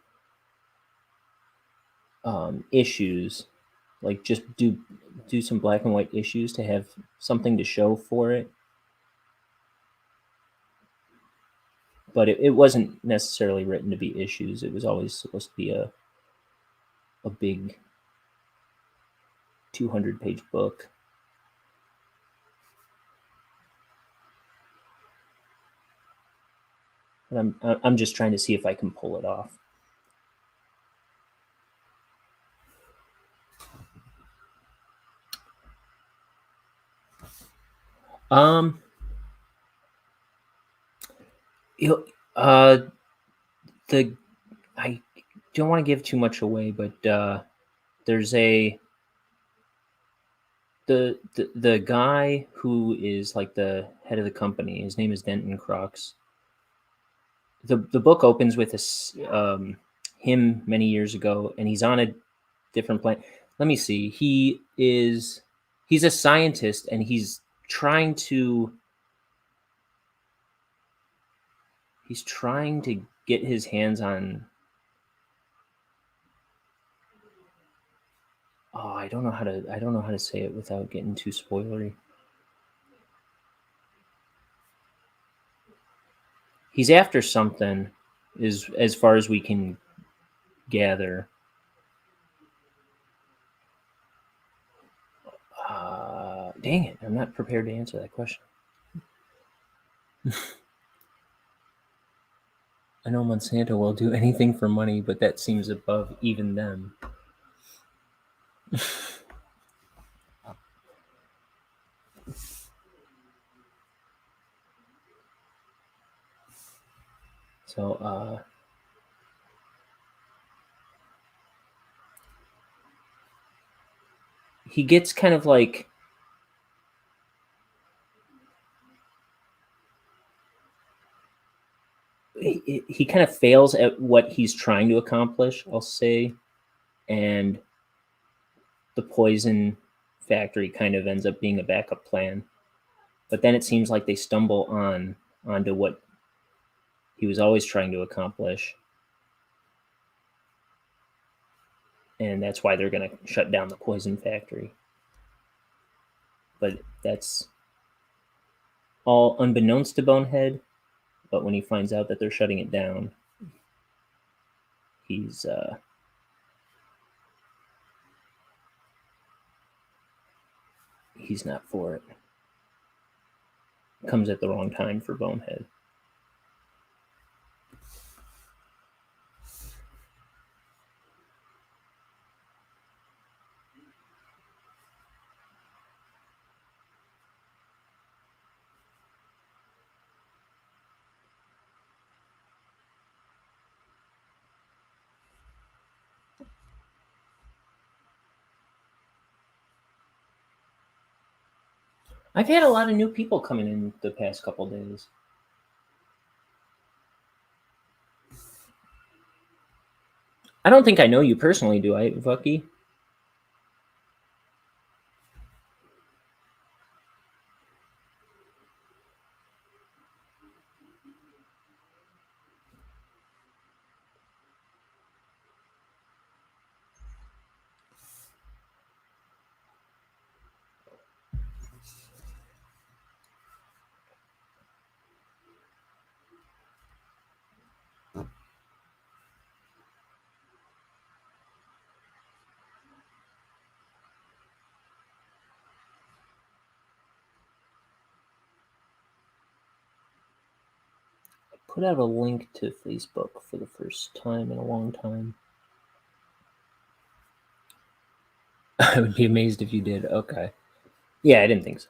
issues, like just do some black and white issues to have something to show for it. But it wasn't necessarily written to be issues. It was always supposed to be a big 200-page book. And I'm just trying to see if I can pull it off. I don't want to give too much away, but there's the guy who is like the head of the company. His name is Denton Crocs. The book opens with him many years ago, and he's on a different planet. Let me see. He's a scientist, and he's trying to get his hands on. Oh, I don't know how to say it without getting too spoilery. He's after something, as far as we can gather. Dang it, I'm not prepared to answer that question. I know Monsanto will do anything for money, but that seems above even them. So, he gets kind of like he kind of fails at what he's trying to accomplish, I'll say, and the poison factory kind of ends up being a backup plan. But then it seems like they stumble onto what he was always trying to accomplish, and that's why they're going to shut down the poison factory. But that's all unbeknownst to Bonehead. But when he finds out that they're shutting it down, he's not for it. Comes at the wrong time for Bonehead. I've had a lot of new people coming in the past couple days. I don't think I know you personally, do I, Vucky? put out a link to Facebook for the first time in a long time. I would be amazed if you did. Okay. Yeah, I didn't think so.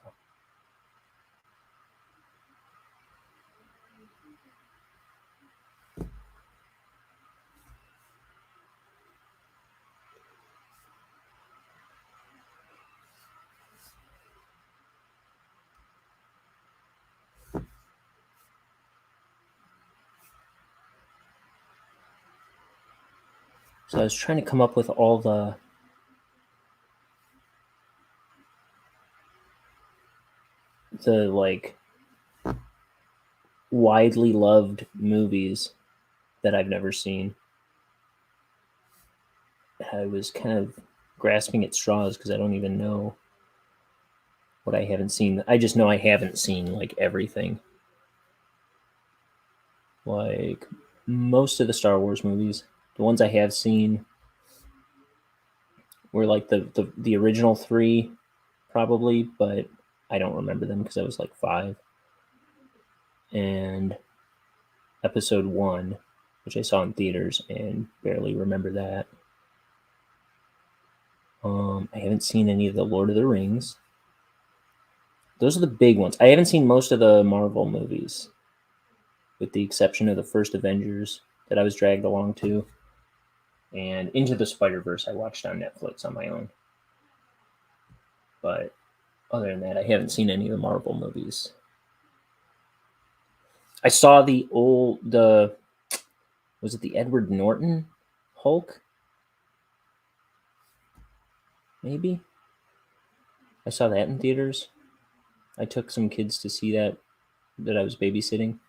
So I was trying to come up with all the like widely loved movies that I've never seen. I was kind of grasping at straws because I don't even know what I haven't seen. I just know I haven't seen like everything. Like most of the Star Wars movies, the ones I have seen were like the original three, probably, but I don't remember them because I was like 5. And episode 1, which I saw in theaters and barely remember that. I haven't seen any of the Lord of the Rings. Those are the big ones. I haven't seen most of the Marvel movies, with the exception of the first Avengers that I was dragged along to. And Into the Spider-Verse I watched on Netflix on my own. But other than that, I haven't seen any of the Marvel movies. I saw was it the Edward Norton Hulk? Maybe? I saw that in theaters. I took some kids to see that I was babysitting.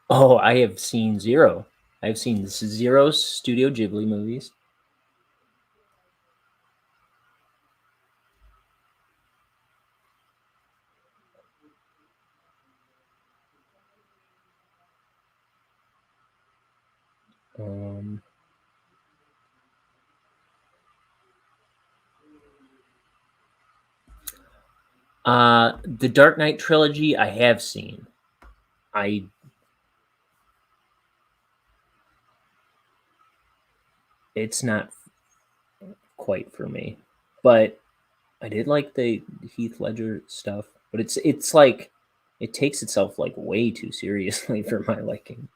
Oh, I have seen zero. I've seen zero Studio Ghibli movies. Um, the Dark Knight trilogy I have seen. It's not quite for me, but I did like the Heath Ledger stuff. But it's like it takes itself like way too seriously for my liking.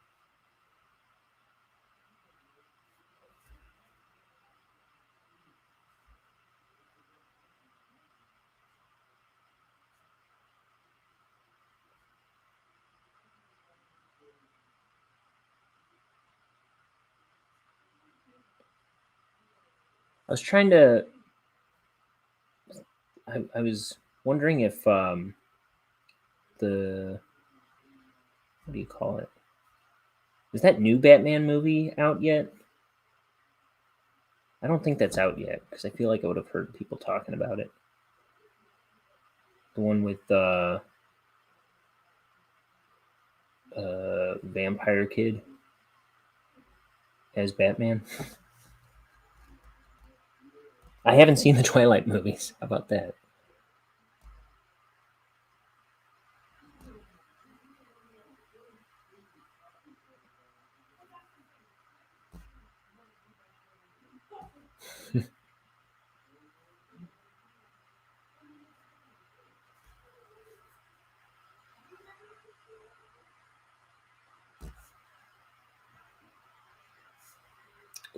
I was trying to. I was wondering if the what do you call it? Is that new Batman movie out yet? I don't think that's out yet because I feel like I would have heard people talking about it. The one with vampire kid as Batman. I haven't seen the Twilight movies. How about that?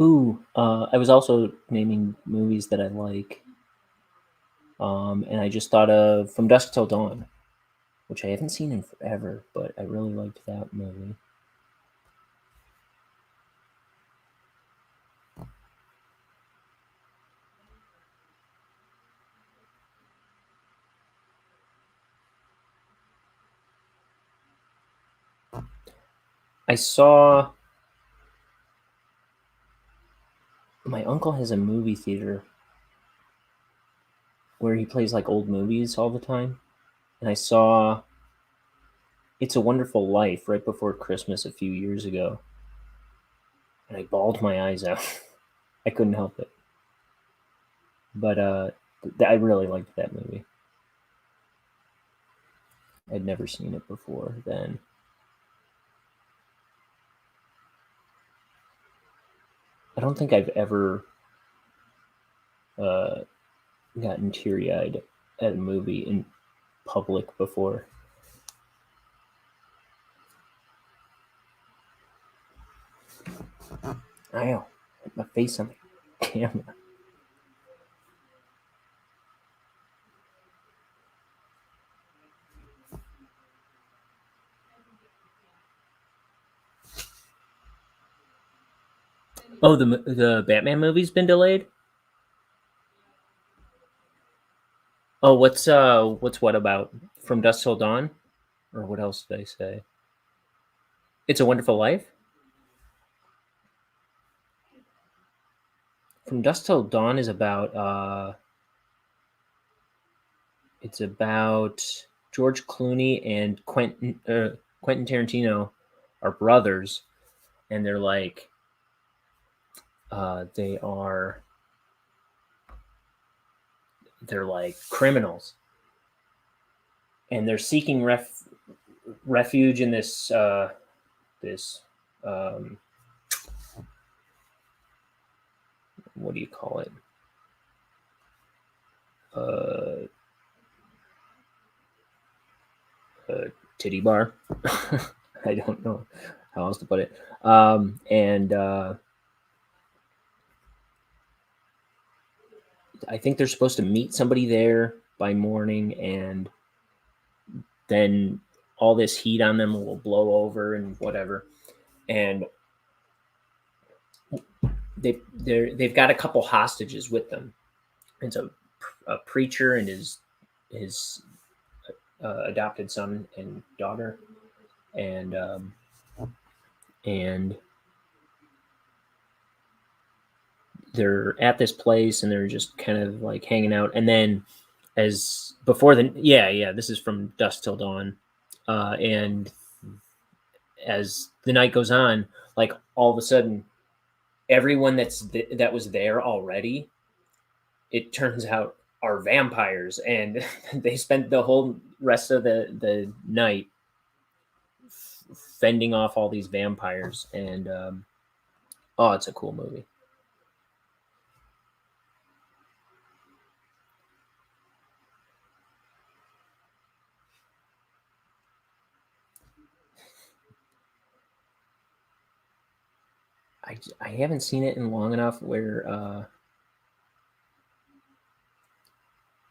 Ooh, I was also naming movies that I like. And I just thought of From Dusk Till Dawn, which I haven't seen in forever, but I really liked that movie. I saw my uncle has a movie theater where he plays like old movies all the time. And I saw It's a Wonderful Life right before Christmas a few years ago. And I bawled my eyes out. I couldn't help it. But I really liked that movie. I'd never seen it before then. I don't think I've ever gotten teary-eyed at a movie in public before. I know. Hit my face on the camera. Oh, the Batman movie's been delayed? Oh, what's what about? From Dusk Till Dawn? Or what else did I say? It's a Wonderful Life? From Dusk Till Dawn is about it's about George Clooney and Quentin Tarantino are brothers, and they're like they're like criminals, and they're seeking refuge in this what do you call it? Titty bar. I don't know how else to put it. And I think they're supposed to meet somebody there by morning, and then all this heat on them will blow over and whatever. And they've got a couple hostages with them. It's a preacher and his adopted son and daughter, and they're at this place and they're just kind of like hanging out. And then as before this is From Dusk Till Dawn, and as the night goes on, like all of a sudden everyone that was there already, it turns out, are vampires, and they spent the whole rest of the night fending off all these vampires. And oh, it's a cool movie. I haven't seen it in long enough where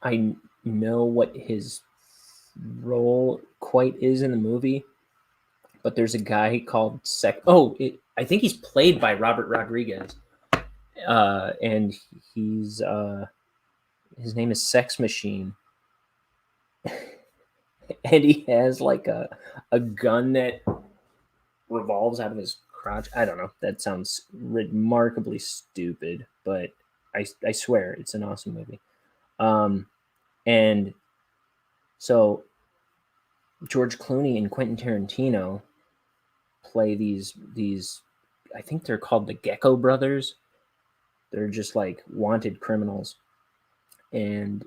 I know what his role quite is in the movie, but there's a guy called I think he's played by Robert Rodriguez, and he's his name is Sex Machine, and he has like a gun that revolves out of his crotch. I don't know. That sounds remarkably stupid, but I swear it's an awesome movie. And so George Clooney and Quentin Tarantino play these I think they're called the Gecko Brothers. They're just like wanted criminals, and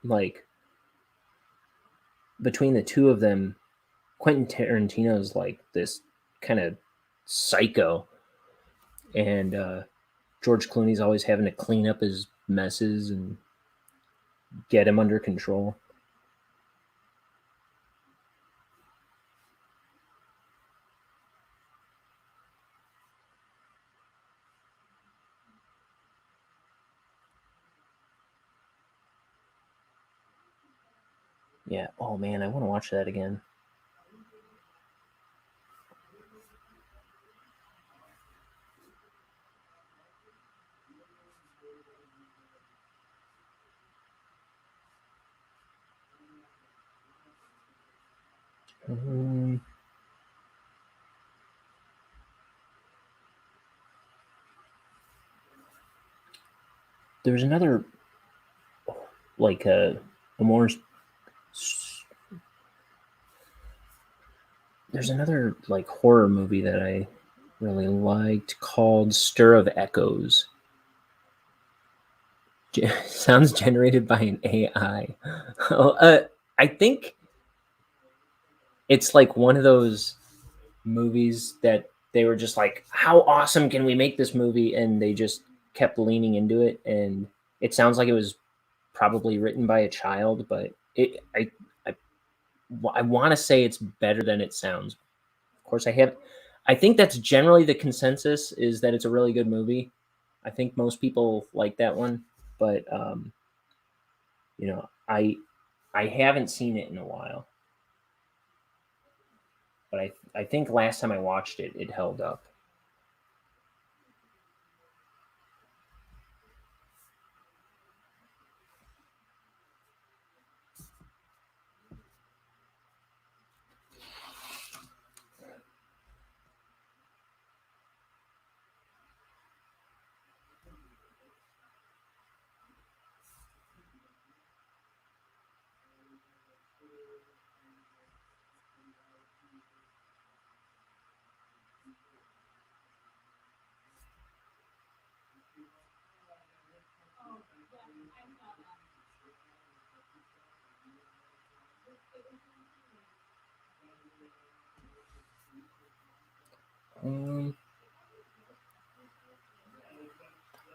like between the two of them, Quentin Tarantino is like this kind of psycho, and George Clooney's always having to clean up his messes and get him under control. Yeah. Oh man, I want to watch that again. There's another, like a more. There's another like horror movie that I really liked called Stir of Echoes. Sounds generated by an AI. I think it's like one of those movies that they were just like, how awesome can we make this movie? And they just kept leaning into it. And it sounds like it was probably written by a child, but I want to say it's better than it sounds. Of course, I think that's generally the consensus, is that it's a really good movie. I think most people like that one, but I haven't seen it in a while. But I think last time I watched it, it held up.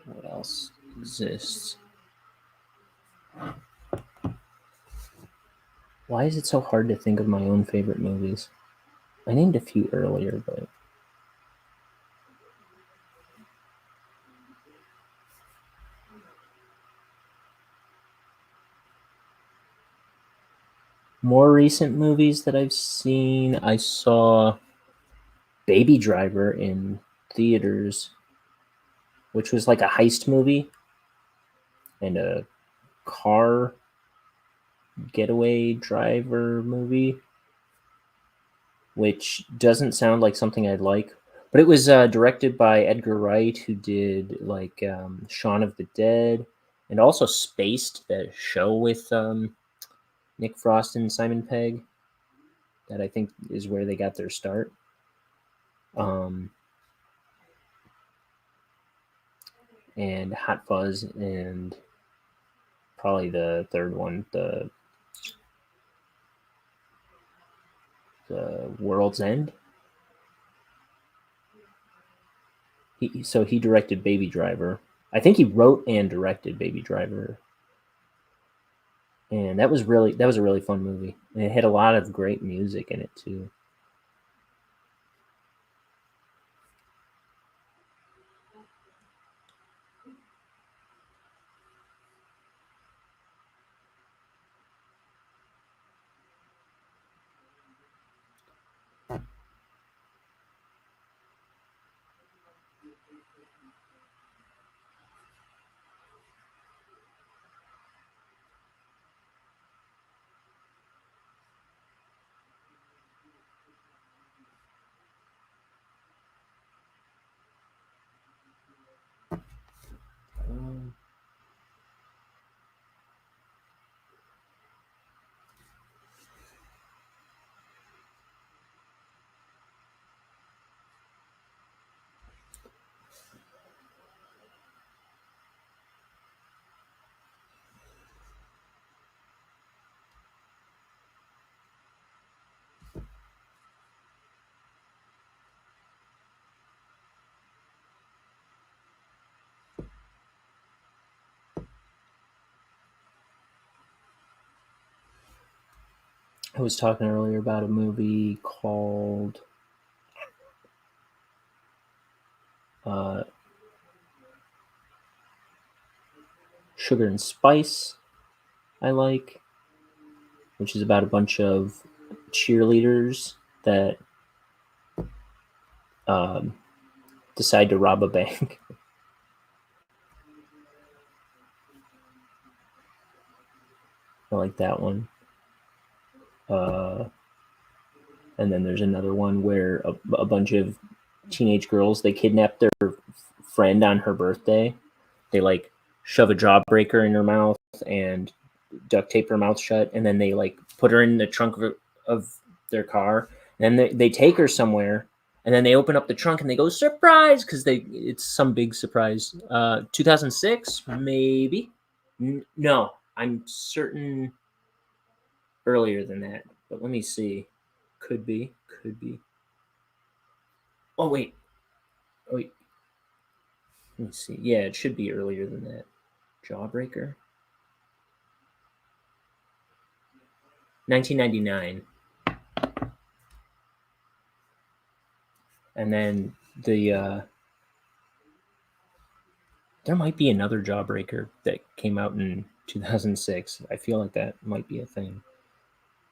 What else exists? Why is it so hard to think of my own favorite movies? I named a few earlier, but more recent movies that I've seen, I saw Baby Driver in theaters, which was like a heist movie and a car getaway driver movie, which doesn't sound like something I'd like. But it was directed by Edgar Wright, who did like Shaun of the Dead, and also Spaced, that show with Nick Frost and Simon Pegg, that I think is where they got their start. And Hot Fuzz, and probably the third one, the World's End. He directed Baby Driver. I think he wrote and directed Baby Driver, and that was a really fun movie. And it had a lot of great music in it too. I was talking earlier about a movie called Sugar and Spice, I like, which is about a bunch of cheerleaders that decide to rob a bank. I like that one. And then there's another one where a bunch of teenage girls, they kidnap their friend on her birthday. They like shove a jawbreaker in her mouth and duct tape her mouth shut, and then they like put her in the trunk of their car, and they take her somewhere, and then they open up the trunk and they go, surprise, because it's some big surprise. 2006 maybe. No, I'm certain earlier than that. But let me see. Could be. Could be. Oh wait. Oh wait. Let me see. Yeah, it should be earlier than that. Jawbreaker. 1999. And then there might be another Jawbreaker that came out in 2006. I feel like that might be a thing.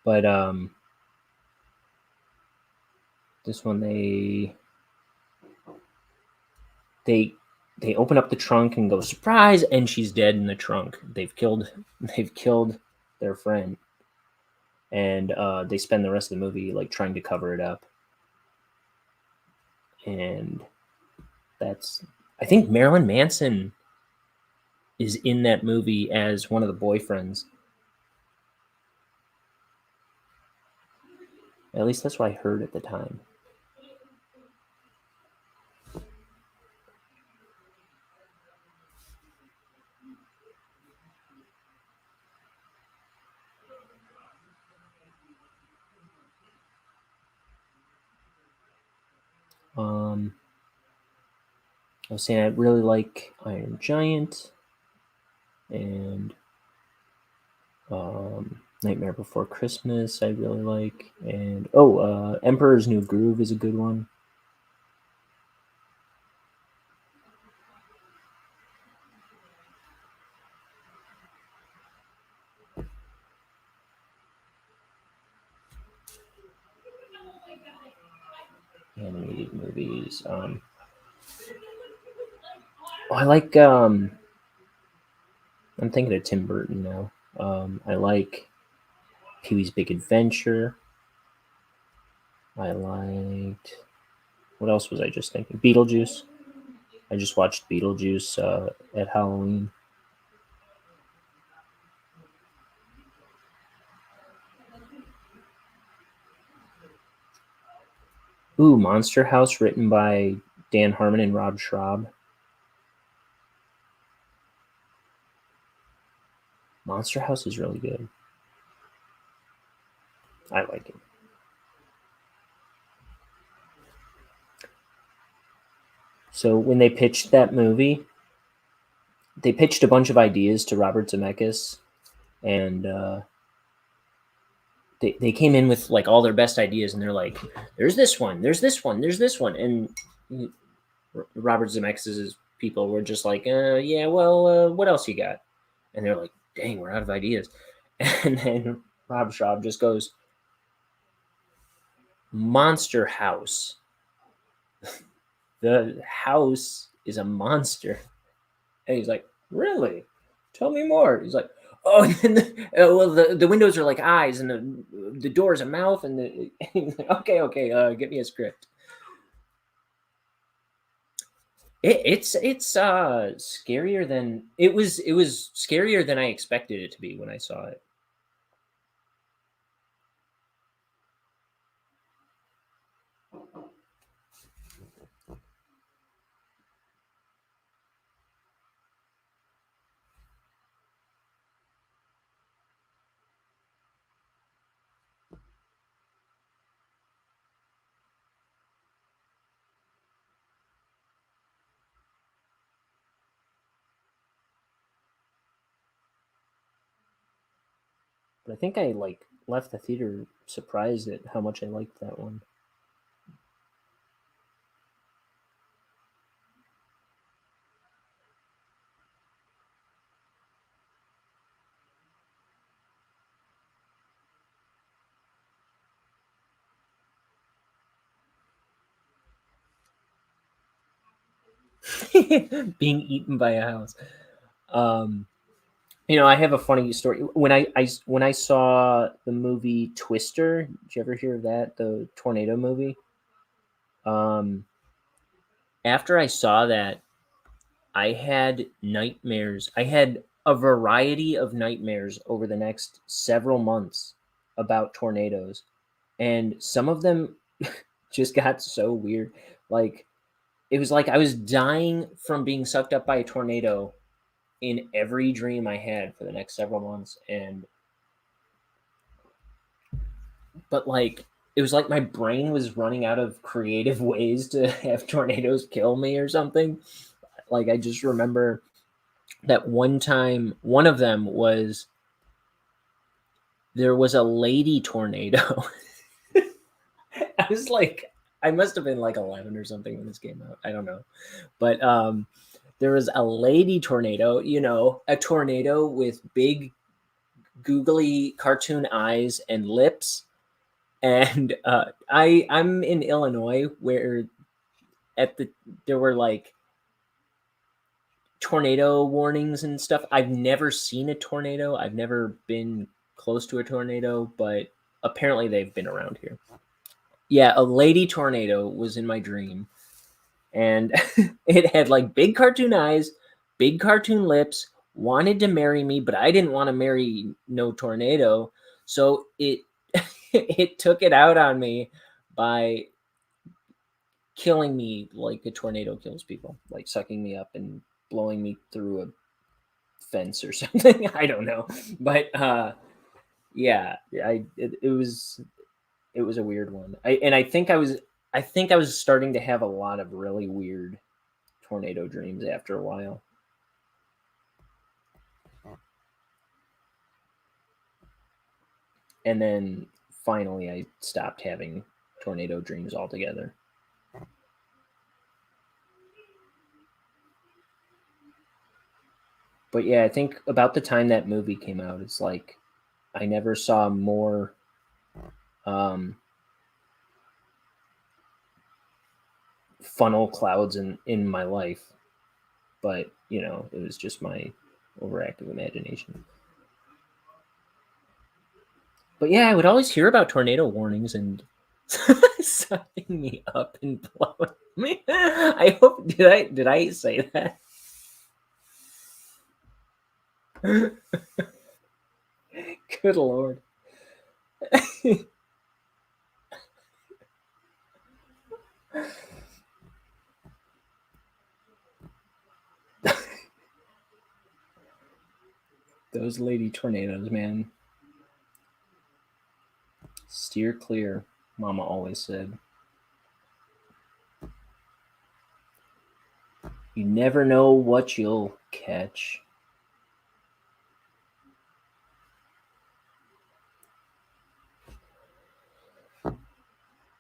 But this one they they open up the trunk and go surprise, and she's dead in the trunk. They've killed their friend, and they spend the rest of the movie like trying to cover it up. And that's I think Marilyn Manson is in that movie as one of the boyfriends. At least that's what I heard at the time. I was saying I really like Iron Giant and Nightmare Before Christmas. I really like, and Emperor's New Groove is a good one. Animated movies. I like. I'm thinking of Tim Burton now. I like Pee Wee's Big Adventure. I liked. What else was I just thinking? Beetlejuice. I just watched Beetlejuice at Halloween. Ooh, Monster House, written by Dan Harmon and Rob Schraub. Monster House is really good. I like it. So when they pitched that movie, they pitched a bunch of ideas to Robert Zemeckis, and they came in with like all their best ideas, and they're like, "There's this one, there's this one, there's this one," and Robert Zemeckis's people were just like, "Yeah, well, what else you got?" And they're like, "Dang, we're out of ideas," and then Rob Schraub just goes, "Monster House." The house is a monster. And he's like, really? Tell me more. He's like, oh, and then the windows are like eyes, and the door is a mouth, and he's like, okay, get me a script. It's scarier than it was. It was scarier than I expected it to be when I saw it. But I think I like left the theater surprised at how much I liked that one. Being eaten by a house. Um, I have a funny story. When I saw the movie Twister, did you ever hear of that? The tornado movie. Um, After I saw that, I had nightmares. I had a variety of nightmares over the next several months about tornadoes, and some of them just got so weird. Like it was like I was dying from being sucked up by a tornado in every dream I had for the next several months, but like it was like my brain was running out of creative ways to have tornadoes kill me or something. Like I just remember that one time, one of them was there was a lady tornado. I was like, I must have been like 11 or something when this came out. I don't know. But there was a lady tornado, a tornado with big, googly cartoon eyes and lips. And I'm in Illinois where there were like tornado warnings and stuff. I've never seen a tornado. I've never been close to a tornado, but apparently they've been around here. Yeah, a lady tornado was in my dream, and it had like big cartoon eyes, big cartoon lips, wanted to marry me, but I didn't want to marry no tornado. So it it took it out on me by killing me like a tornado kills people, like sucking me up and blowing me through a fence or something. I don't know, but yeah, it was a weird one. I think I was starting to have a lot of really weird tornado dreams after a while. And then finally I stopped having tornado dreams altogether. But yeah, I think about the time that movie came out, it's like I never saw more funnel clouds in my life. But, it was just my overactive imagination. But yeah, I would always hear about tornado warnings and sucking me up and blowing me. I hope did I say that? Good Lord. Those lady tornadoes, man. Steer clear, Mama always said. You never know what you'll catch.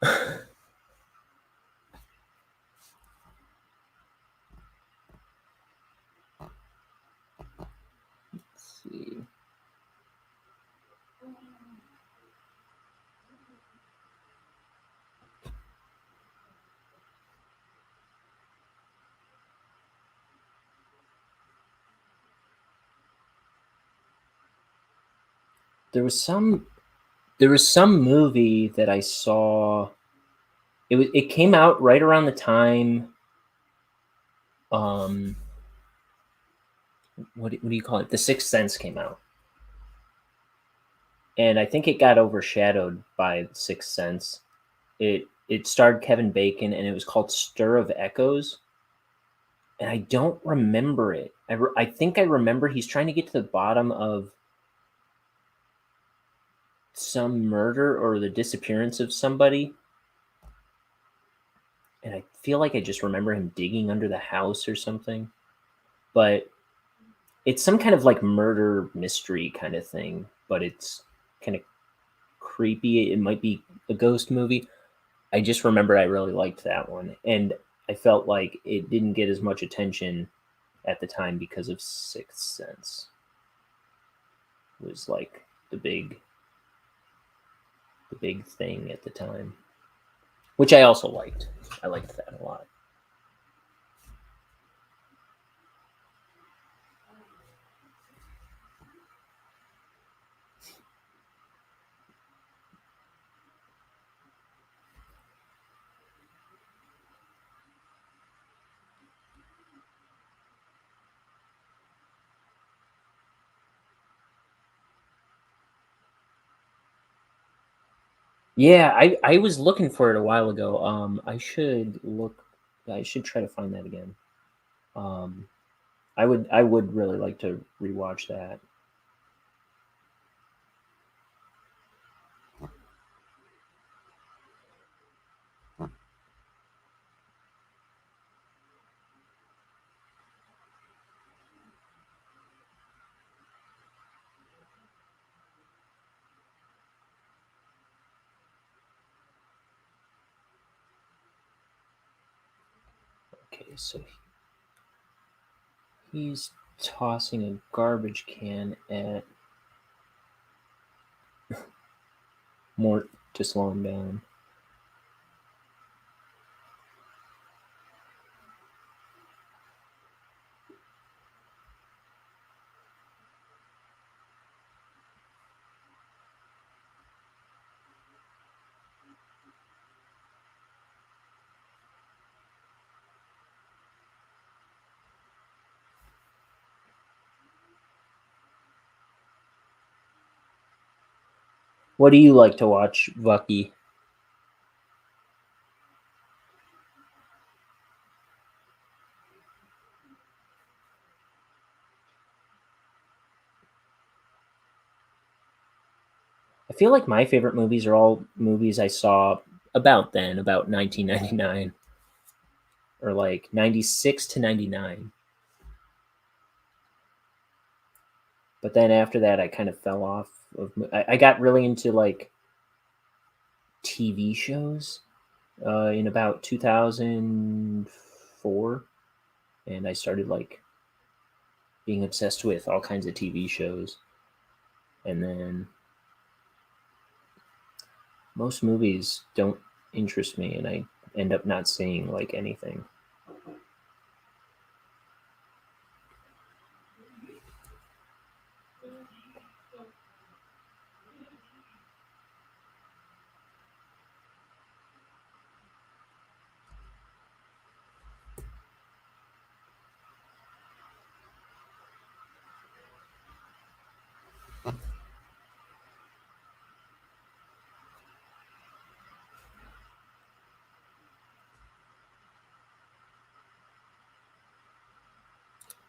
Let's see. There was some movie that I saw. It came out right around the time. What do you call it? The Sixth Sense came out, and I think it got overshadowed by The Sixth Sense. It starred Kevin Bacon, and it was called Stir of Echoes. And I don't remember it. I think I remember he's trying to get to the bottom of some murder or the disappearance of somebody. And I feel like I just remember him digging under the house or something. But it's some kind of like murder mystery kind of thing, but it's kind of creepy. It might be a ghost movie. I just remember I really liked that one. And I felt like it didn't get as much attention at the time because of Sixth Sense. It was like the big thing at the time, which I also liked. I liked that a lot. Yeah, I was looking for it a while ago. I should try to find that again. Um, I would really like to rewatch that. Okay, so he's tossing a garbage can at Mort to slow him down. What do you like to watch, Vucky? I feel like my favorite movies are all movies I saw about then, about 1999, or like 96 to 99. But then after that, I kind of fell off of. I got really into like TV shows in about 2004, and I started like being obsessed with all kinds of TV shows, and then most movies don't interest me, and I end up not seeing like anything.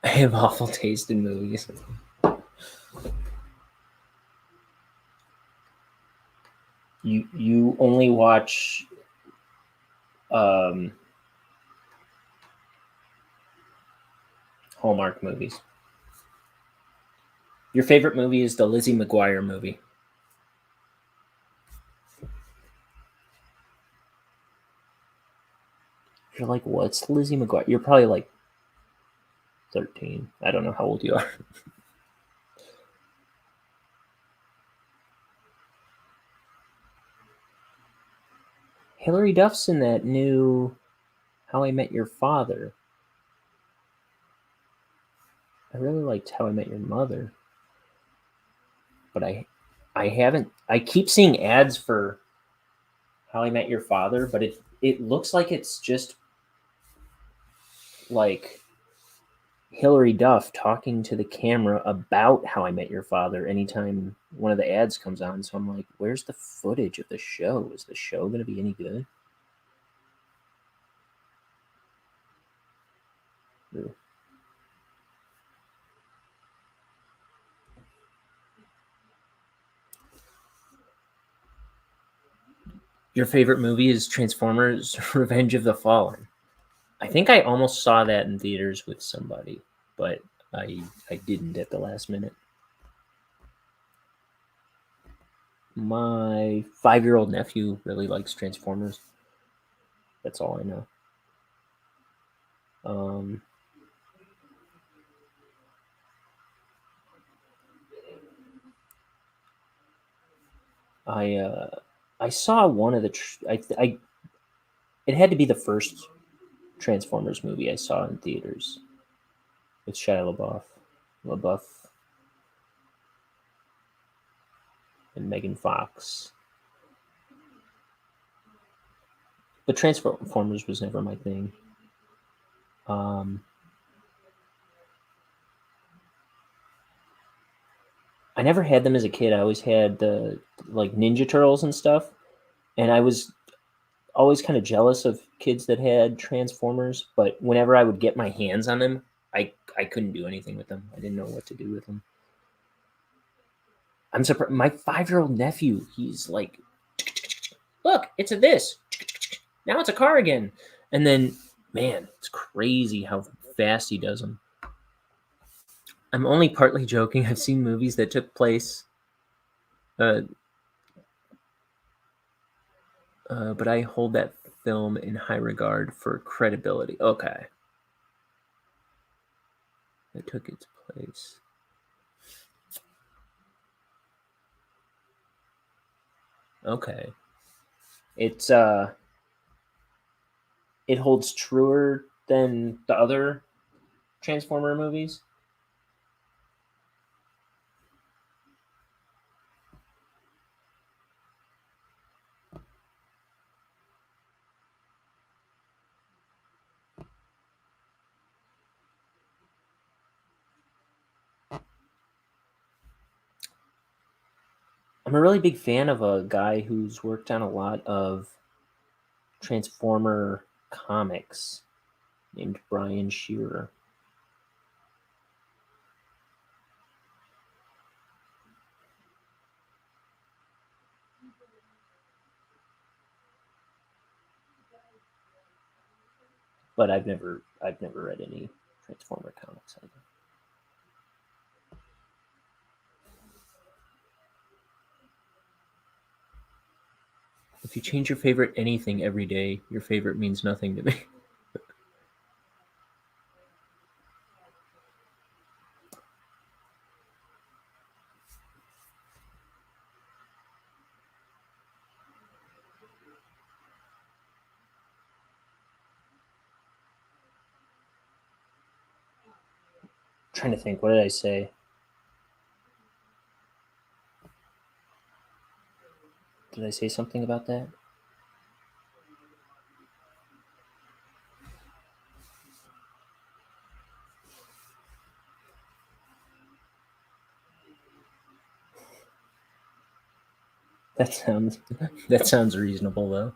I have awful taste in movies. You only watch um, Hallmark movies. Your favorite movie is the Lizzie McGuire movie. You're like, what's Lizzie McGuire? You're probably like 13. I don't know how old you are. Hilary Duff's in that new How I Met Your Father. I really liked How I Met Your Mother, but I haven't. I keep seeing ads for How I Met Your Father, but it looks like it's just like Hilary Duff talking to the camera about How I Met Your Father anytime one of the ads comes on. So I'm like, where's the footage of the show? Is the show going to be any good? Ooh. Your favorite movie is Transformers Revenge of the Fallen. I think I almost saw that in theaters with somebody, but I didn't at the last minute. My 5-year-old nephew really likes Transformers. That's all I know. Um, I saw one of the I it had to be the first Transformers movie I saw in theaters with Shia LaBeouf, and Megan Fox. But Transformers was never my thing. Um, I never had them as a kid. I always had the like Ninja Turtles and stuff, and I was always kind of jealous of kids that had Transformers. But whenever I would get my hands on them, I couldn't do anything with them. I didn't know what to do with them. I'm surprised. My 5-year-old nephew, he's like, look, it's a this. Now it's a car again. And then, man, it's crazy how fast he does them. I'm only partly joking. I've seen movies that took place, but I hold that film in high regard for credibility. Okay. That took its place. Okay. It's it holds truer than the other Transformer movies. I'm a really big fan of a guy who's worked on a lot of Transformer comics named Brian Shearer. But I've never read any Transformer comics either. If you change your favorite anything every day, your favorite means nothing to me. Trying to think, what did I say? Did I say something about that? That sounds reasonable though.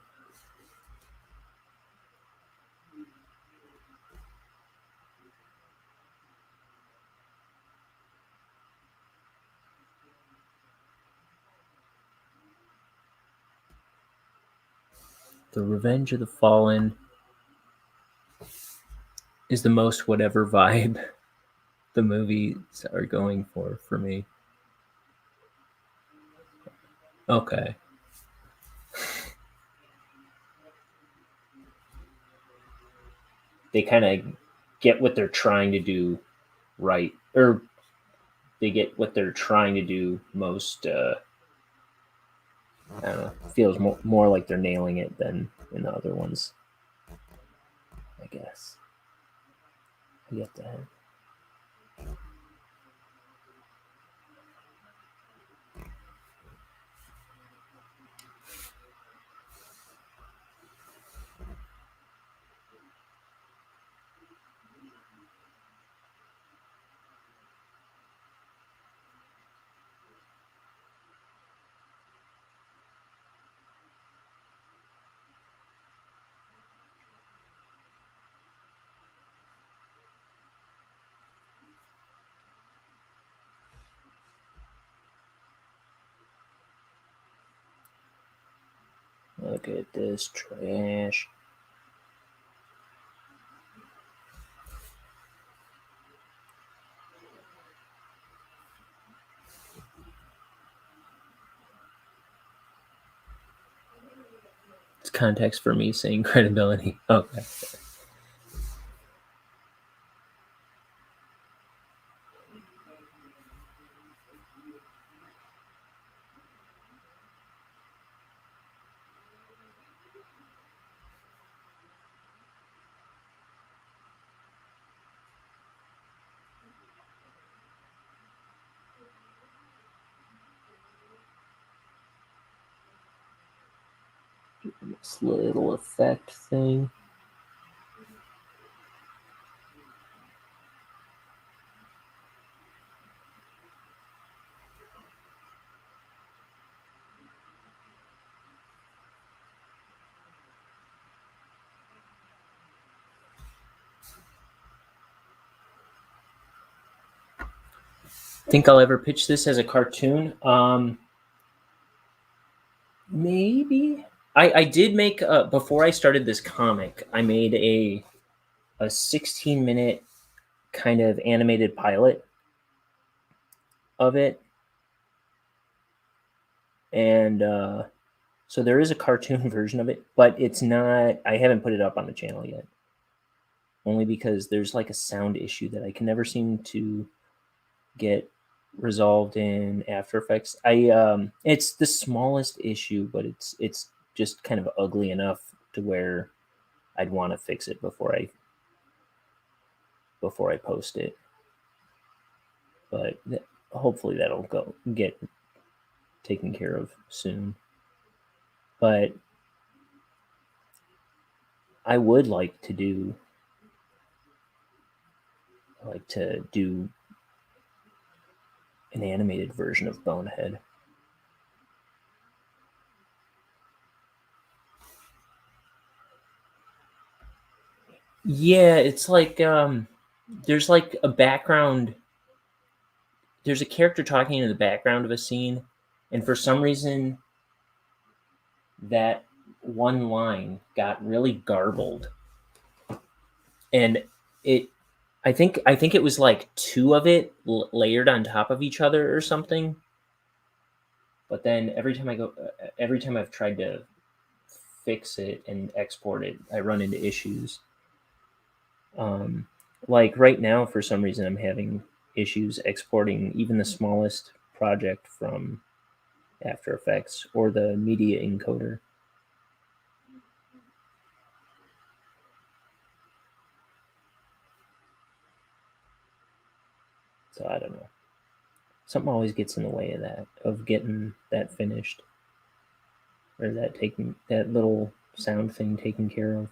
The Revenge of the Fallen is the most whatever vibe the movies are going for me. Okay. They kind of get what they're trying to do right, or they get what they're trying to do most. I don't know. Feels more like they're nailing it than in the other ones. I guess. I get that. Look at this trash. It's context for me saying credibility. Okay. This little effect thing. Think I'll ever pitch this as a cartoon? Maybe. I did make before I started this comic, I made a 16-minute kind of animated pilot of it, and so there is a cartoon version of it, but it's not. I haven't put it up on the channel yet, only because there's like a sound issue that I can never seem to get resolved in After Effects. It's the smallest issue, but it's just kind of ugly enough to where I'd want to fix it before I post it. But hopefully that'll get taken care of soon. But I would like to do an animated version of Bonehead. Yeah, it's like there's like a background. There's a character talking in the background of a scene, and for some reason, that one line got really garbled, and it. I think it was like two of it layered on top of each other or something. But then every time I've tried to fix it and export it, I run into issues. Um, like right now, for some reason, I'm having issues exporting even the smallest project from After Effects or the media encoder. So I don't know. Something always gets in the way of that, of getting that finished, or that little sound thing taken care of.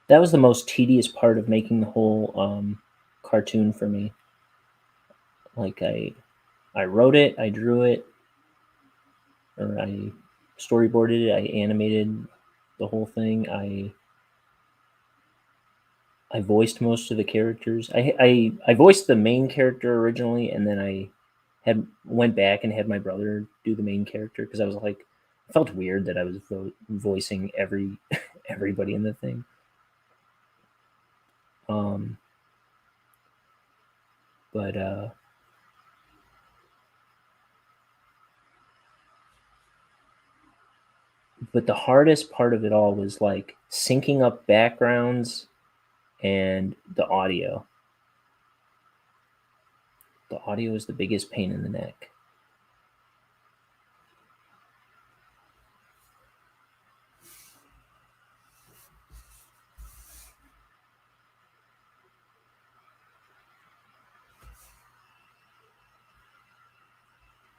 That was the most tedious part of making the whole cartoon for me. Like I wrote it, I drew it, or I storyboarded it, I animated the whole thing. I voiced most of the characters. I voiced the main character originally, and then I had went back and had my brother do the main character because I was like, I felt weird that I was voicing everybody in the thing. Um, but the hardest part of it all was like syncing up backgrounds and the audio. The audio is the biggest pain in the neck.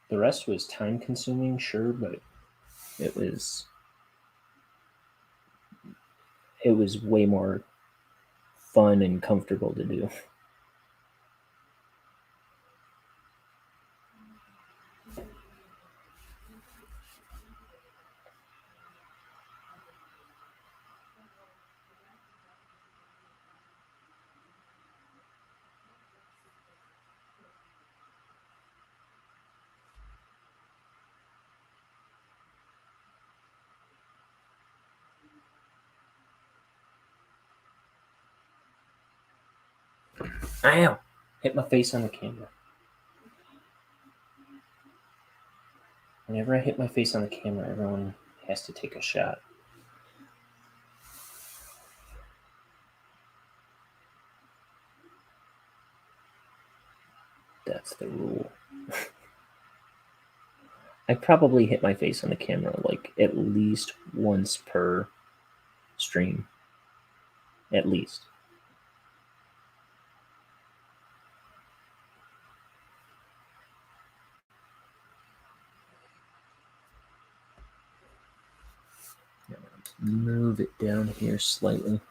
The rest was time consuming, sure, but it was way more fun and comfortable to do. Ow! Hit my face on the camera. Whenever I hit my face on the camera, everyone has to take a shot. That's the rule. I probably hit my face on the camera like at least once per stream. At least. Move it down here slightly.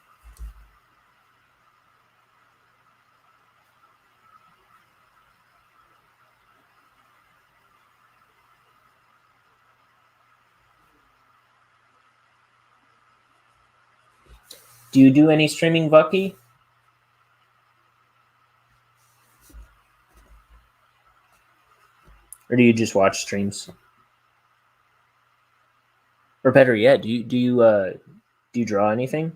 Do you do any streaming, Bucky? Or do you just watch streams? Or better yet, do you draw anything?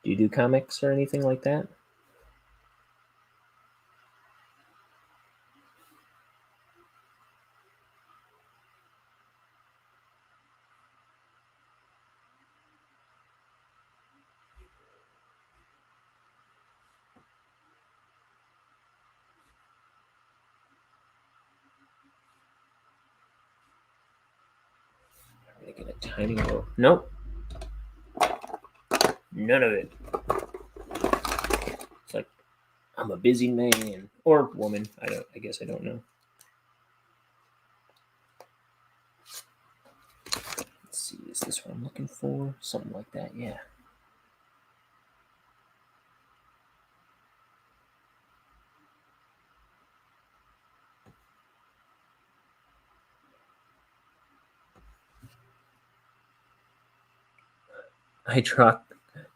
Do you do comics or anything like that? I'm gonna get a tiny little. Nope. None of it. It's like I'm a busy man or woman. I guess I don't know. Let's see. Is this what I'm looking for? Something like that. Yeah. I draw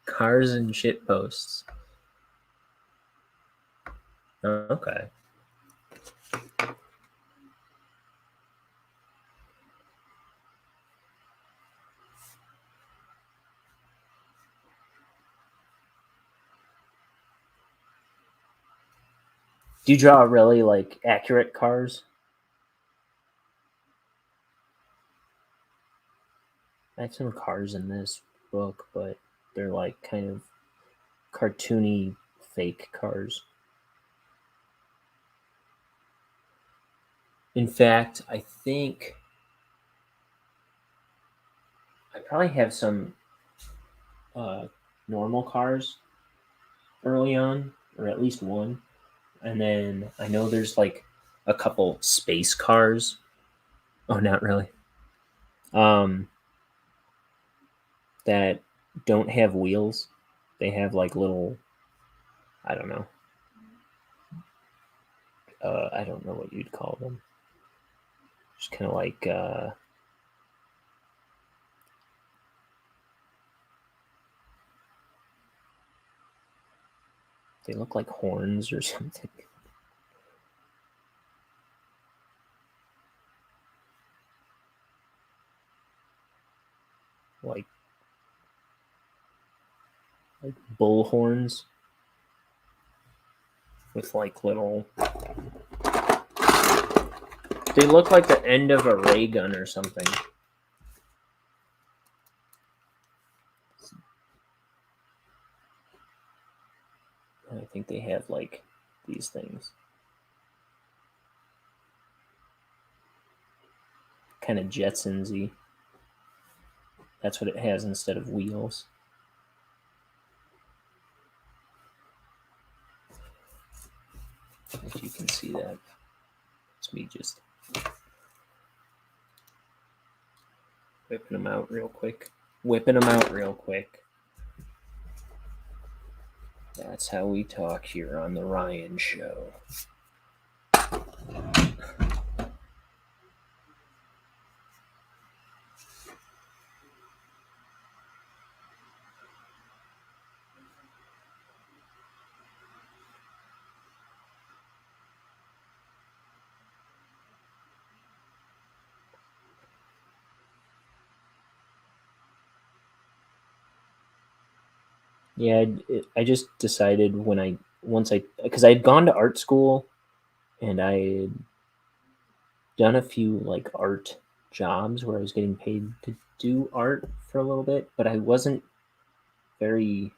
cars and shit posts. Okay. Do you draw really like accurate cars? I have some cars in this book, but they're like kind of cartoony fake cars. In fact, I think I probably have some normal cars early on, or at least one. And then I know there's like a couple space cars. Oh, not really. That don't have wheels. They have like little, I don't know. I don't know what you'd call them. Just kind of like they look like horns or something. like bull horns with like little. They look like the end of a ray gun or something. I think they have like these things. Kind of Jetsons-y. That's what it has instead of wheels. If you can see that. It's me just whipping them out real quick. That's how we talk here on the Ryan Show. Yeah, I just decided because I had gone to art school and I had done a few like art jobs where I was getting paid to do art for a little bit, but I wasn't very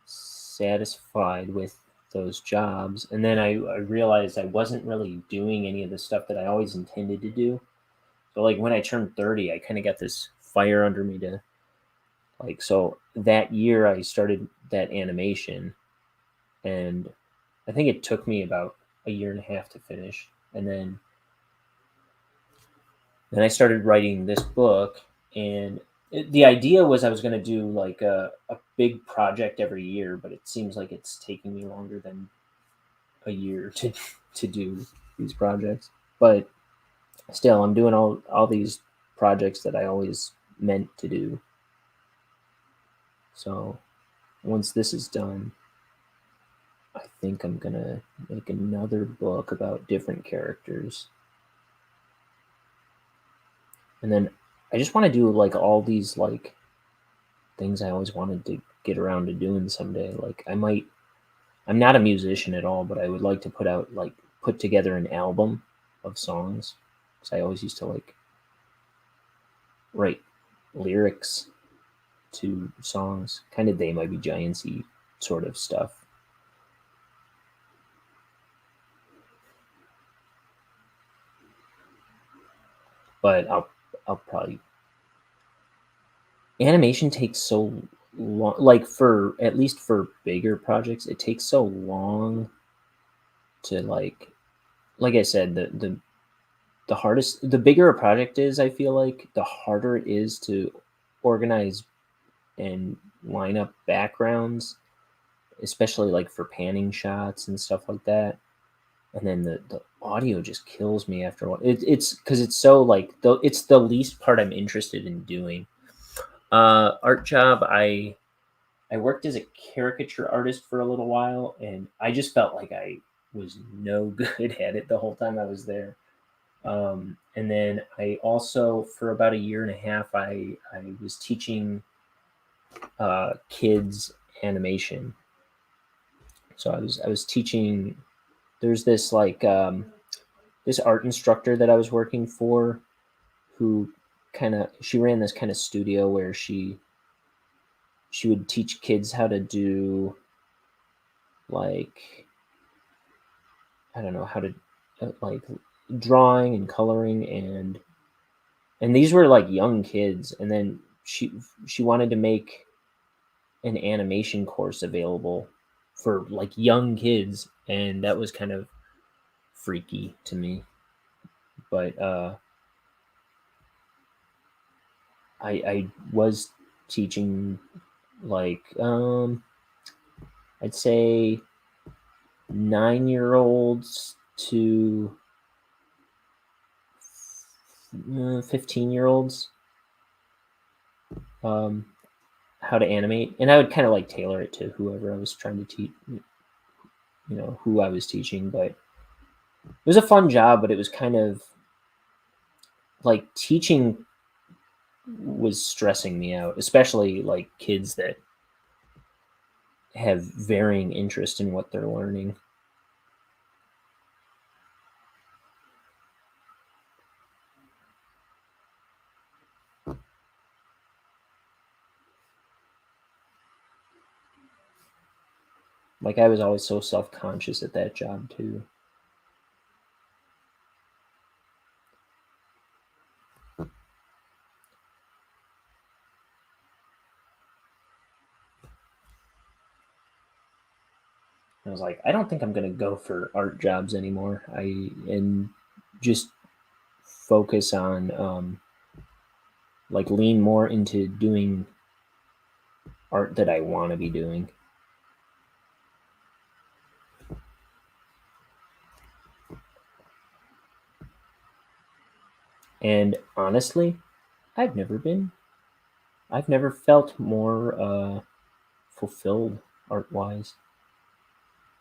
satisfied with those jobs. And then I realized I wasn't really doing any of the stuff that I always intended to do. But like when I turned 30, I kind of got this fire under me to like, so that year I started that animation, and I think it took me about a year and a half to finish. And then I started writing this book, and the idea was I was going to do like a big project every year, but it seems like it's taking me longer than a year to do these projects. But still, I'm doing all these projects that I always meant to do. So once this is done, I think I'm gonna make another book about different characters. And then I just want to do like all these like things I always wanted to get around to doing someday. Like I'm not a musician at all, but I would like to put together an album of songs. Because I always used to like write lyrics to songs, kind of They Might Be Giantsy sort of stuff. But I'll probably animation takes so long, like for at least for bigger projects, it takes so long to like I said, the hardest, the bigger a project is, I feel like the harder it is to organize and line up backgrounds, especially like for panning shots and stuff like that. And then the audio just kills me after a while. It's because it's so like it's the least part I'm interested in doing. Art job, I worked as a caricature artist for a little while, and I just felt like I was no good at it the whole time I was there. And then I also, for about a year and a half, I was teaching kids animation. So I was teaching. There's this like this art instructor that I was working for, who she ran this kind of studio where she would teach kids how to do like, I don't know how to like drawing and coloring, and these were like young kids. And then she wanted to make an animation course available for like young kids, and that was kind of freaky to me. But I was teaching like I'd say 9-year-olds to 15-year-olds how to animate, and I would kind of like tailor it to whoever I was trying to teach, who I was teaching. But it was a fun job, but it was kind of like teaching was stressing me out, especially like kids that have varying interest in what they're learning. Like I was always so self-conscious at that job too. I was like, I don't think I'm gonna go for art jobs anymore. And just focus on like lean more into doing art that I want to be doing. And honestly, I've never felt more fulfilled art wise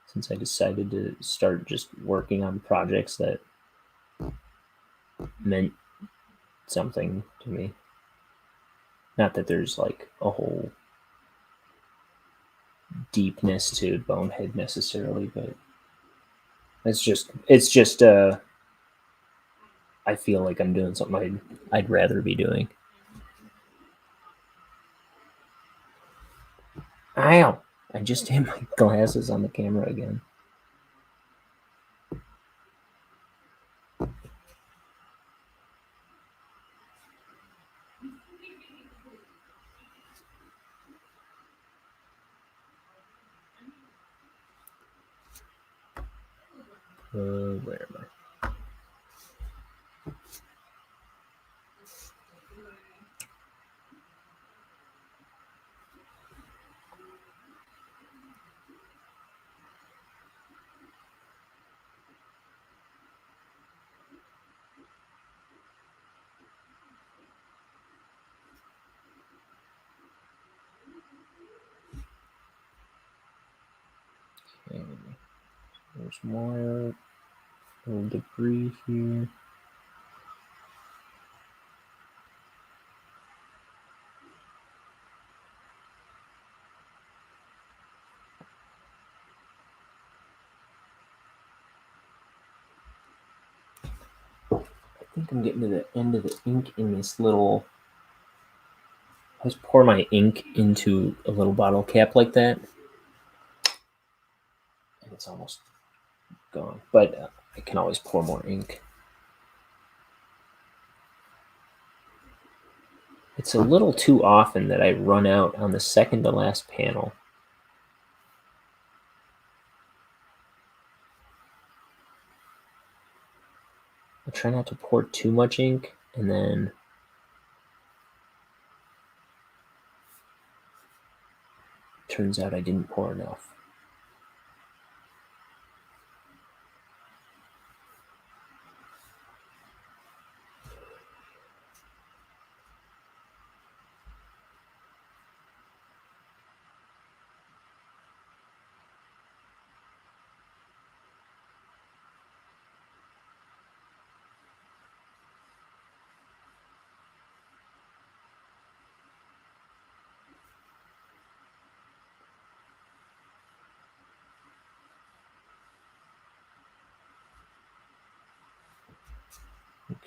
since I decided to start just working on projects that meant something to me. Not that there's like a whole deepness to Bonehead necessarily, but it's just I feel like I'm doing something I'd rather be doing. Ow! I just hit my glasses on the camera again. Where am I? Okay. There's more little debris here. I think I'm getting to the end of the ink in this little. I just pour my ink into a little bottle cap like that, and it's almost gone. But I can always pour more ink. It's a little too often that I run out on the second to last panel. I try not to pour too much ink, and then turns out I didn't pour enough.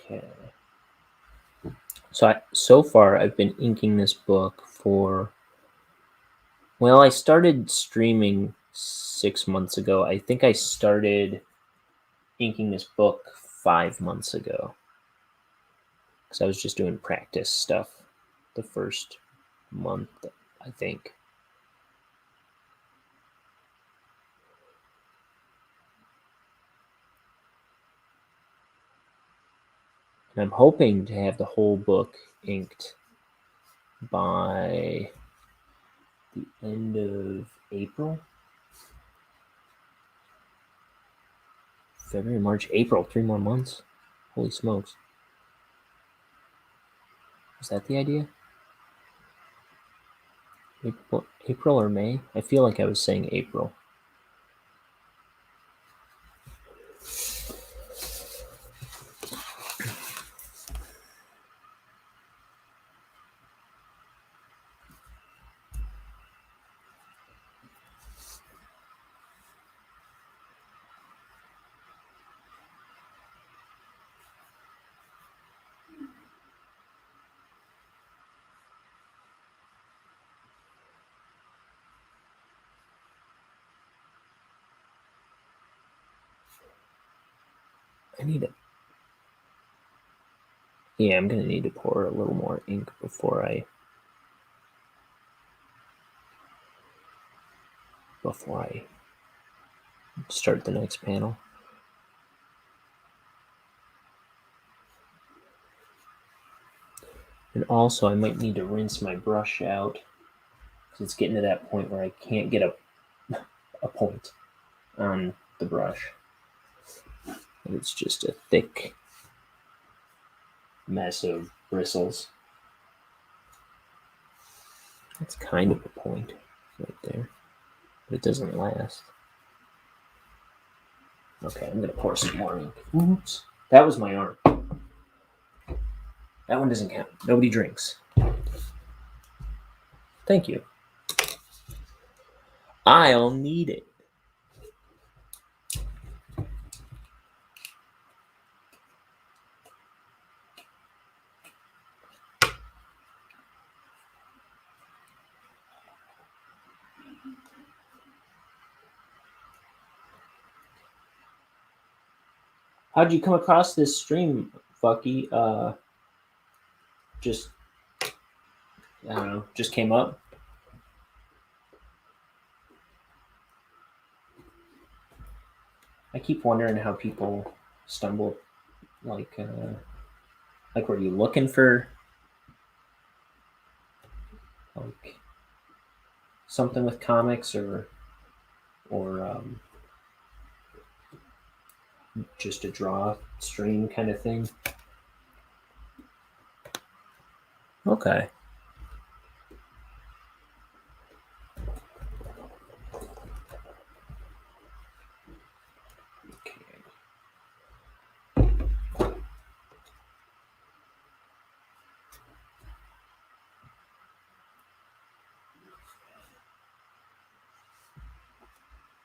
Okay. So far I've been inking this book for. Well, I started streaming 6 months ago. I think I started inking this book 5 months ago, because I was just doing practice stuff the first month, I think. And I'm hoping to have the whole book inked by the end of April. February, March, April, 3 more months. Holy smokes. Is that the idea? April or May? I feel like I was saying April. I need it. Yeah, I'm gonna need to pour a little more ink before I start the next panel. And also, I might need to rinse my brush out, because it's getting to that point where I can't get a point on the brush. And it's just a thick mess of bristles. That's kind of a point right there, but it doesn't last. Okay, I'm gonna pour some more ink. Oops, that was my arm. That one doesn't count. Nobody drinks. Thank you. I'll need it. How'd you come across this stream, Fucky? Just, I don't know, just came up. I keep wondering how people stumble, like, were you looking for like something with comics or just a draw stream kind of thing? Okay.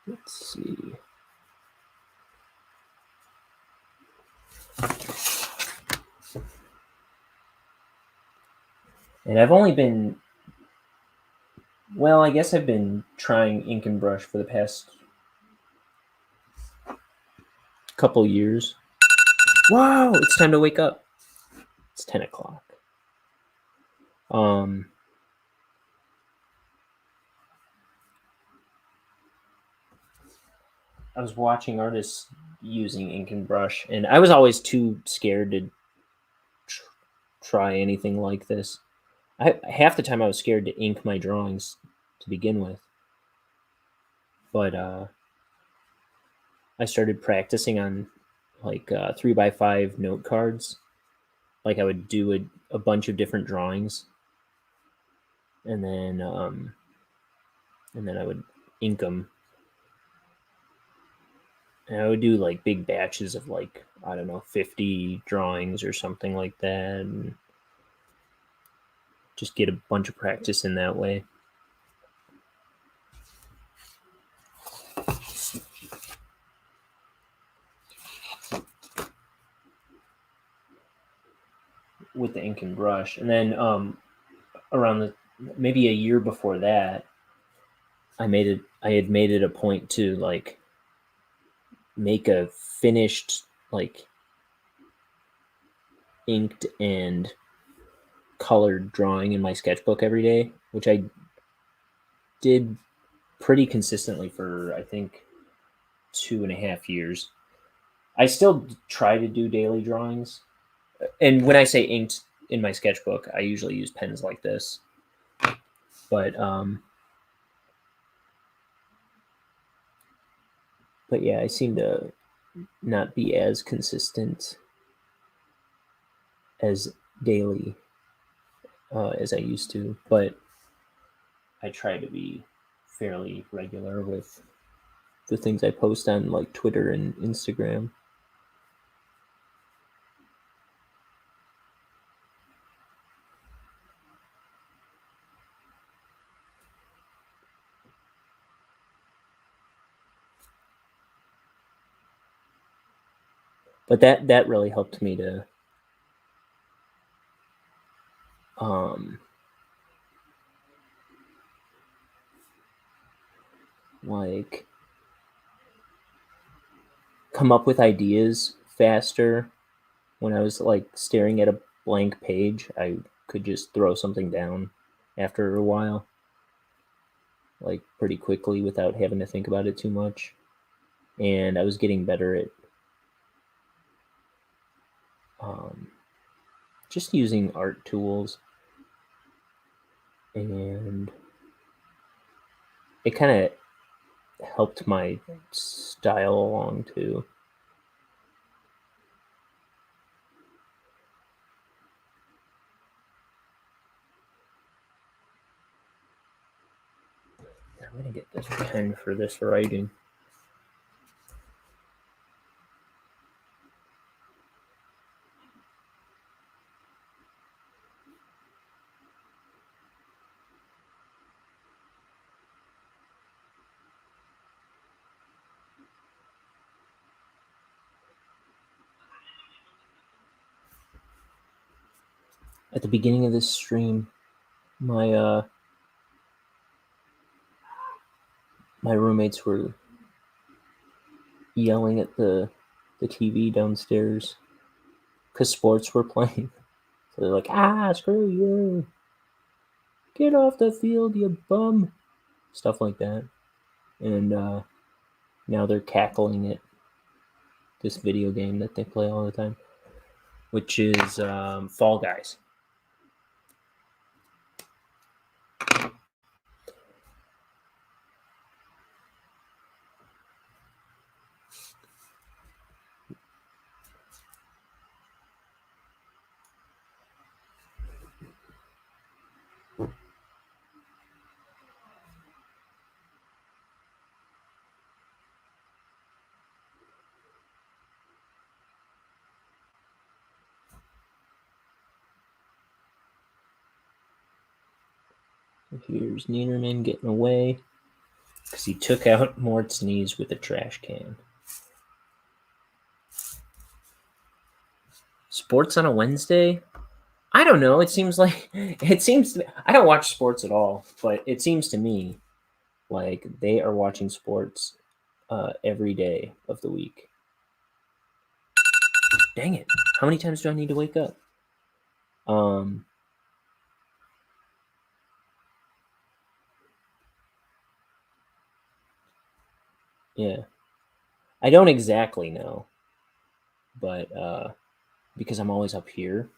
Let's see. And I've only been, well, I guess I've been trying ink and brush for the past couple years. Wow, it's time to wake up. It's 10 o'clock. I was watching artists using ink and brush, and I was always too scared to try anything like this. Half the time I was scared to ink my drawings to begin with, but I started practicing on like 3x5 note cards. Like I would do a bunch of different drawings, and then I would ink them. And I would do like big batches of like, I don't know, 50 drawings or something like that, and just get a bunch of practice in that way. With the ink and brush. And then around maybe a year before that, I had made it a point to like make a finished like inked and colored drawing in my sketchbook every day, which I did pretty consistently for I think 2.5 years. I still try to do daily drawings, and when I say inked in my sketchbook, I usually use pens like this. But yeah, I seem to not be as consistent as daily as I used to, but I try to be fairly regular with the things I post on like Twitter and Instagram. But that really helped me to um like come up with ideas faster. When I was like staring at a blank page, I could just throw something down after a while, like pretty quickly without having to think about it too much. And I was getting better at um, just using art tools, and it kind of helped my style along too. I'm gonna get this pen for this writing. At the beginning of this stream, my my roommates were yelling at the TV downstairs because sports were playing. So they're like, "Ah, screw you! Get off the field, you bum!" Stuff like that. And now they're cackling at this video game that they play all the time, which is Fall Guys. Here's Neenerman getting away because he took out Mort's knees with a trash can. Sports on a Wednesday? I don't know. It seems I don't watch sports at all, but it seems to me like they are watching sports every day of the week. Dang it. How many times do I need to wake up? Yeah. I don't exactly know, but because I'm always up here.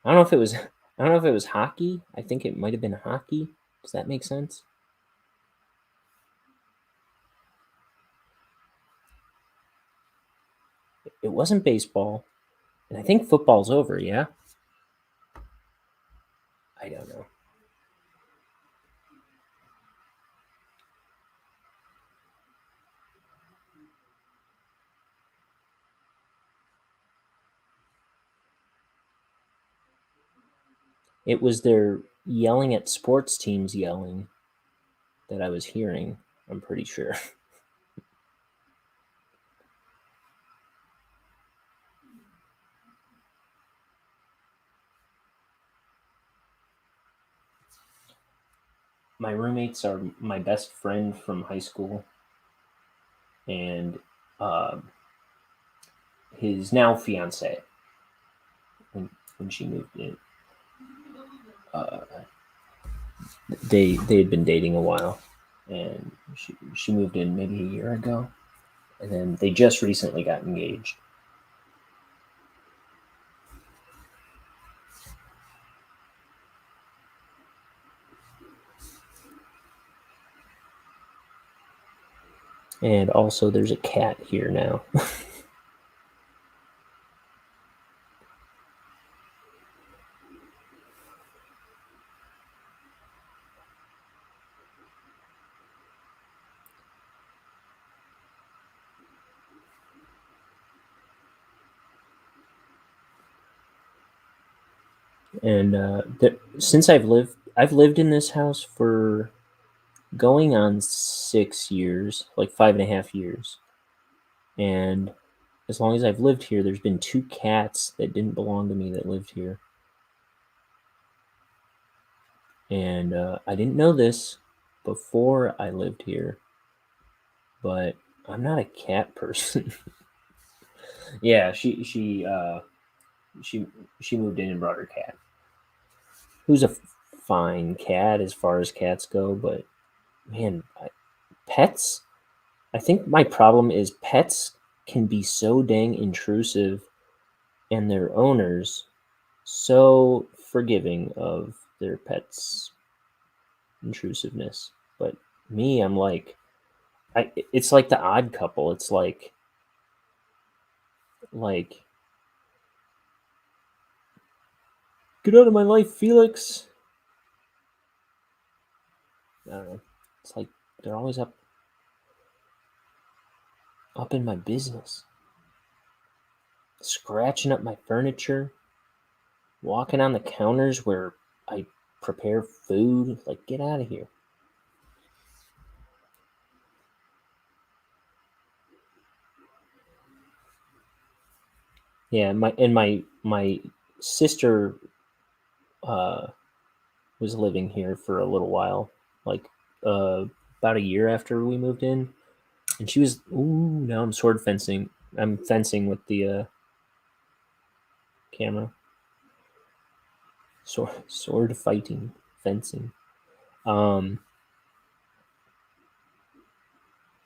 I don't know if it was hockey. I think it might have been hockey. Does that make sense? It wasn't baseball. And I think football's over, yeah? I don't know. It was their yelling at sports teams yelling that I was hearing, I'm pretty sure. My roommates are my best friend from high school and his now fiance when she moved in. They had been dating a while, and she moved in maybe a year ago, and then they just recently got engaged. And also, there's a cat here now. And since I've lived in this house for going on 6 years, like 5.5 years, and as long as I've lived here, there's been 2 cats that didn't belong to me that lived here. And I didn't know this before I lived here, but I'm not a cat person. Yeah, she moved in and brought her cat, who's a fine cat as far as cats go. But man, pets. I think my problem is pets can be so dang intrusive, and their owners so forgiving of their pets' intrusiveness. But me, I'm like, it's like the Odd Couple. It's like get out of my life, Felix. I don't know. It's like they're always up in my business, scratching up my furniture, walking on the counters where I prepare food. Like, get out of here. Yeah, my sister was living here for a little while, like about a year after we moved in, and she was. Ooh, now I'm sword fencing. I'm fencing with the camera. Sword fighting, fencing.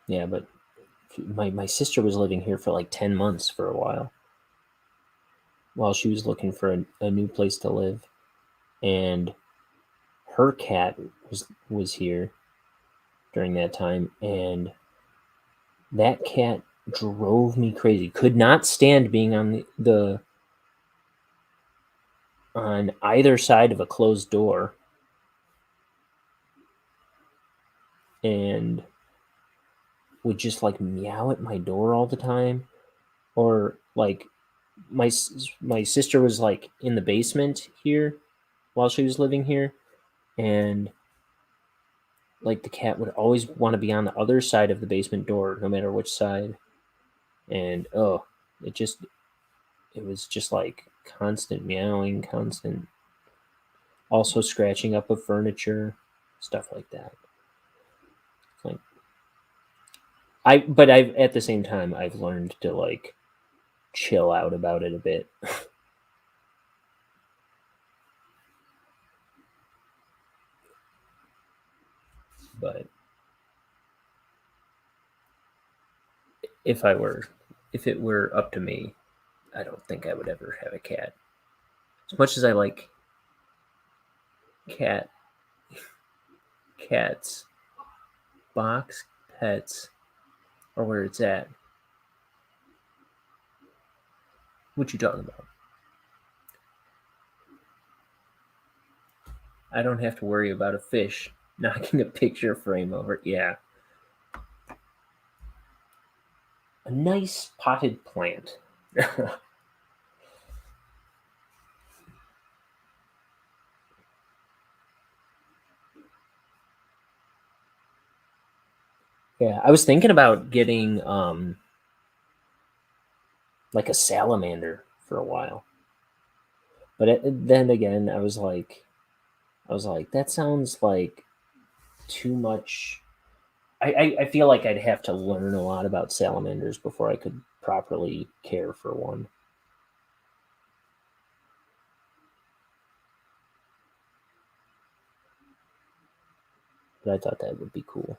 Yeah, but my sister was living here for like 10 months for a while she was looking for a new place to live, and her cat was here during that time, and that cat drove me crazy. Could not stand being on the on either side of a closed door, and would just like meow at my door all the time. Or like my sister was like in the basement here while she was living here, and like the cat would always want to be on the other side of the basement door no matter which side. And oh, it was just like constant meowing, constant, also scratching up of furniture, stuff like that. Like but I've at the same time I've learned to like chill out about it a bit. But if it were up to me, I don't think I would ever have a cat. As much as I like cat cats, box pets, or where it's at. What you talking about? I don't have to worry about a fish knocking a picture frame over. Yeah. A nice potted plant. Yeah, I was thinking about getting like a salamander for a while. But then again, I was like, that sounds like too much. I feel like I'd have to learn a lot about salamanders before I could properly care for one. But I thought that would be cool.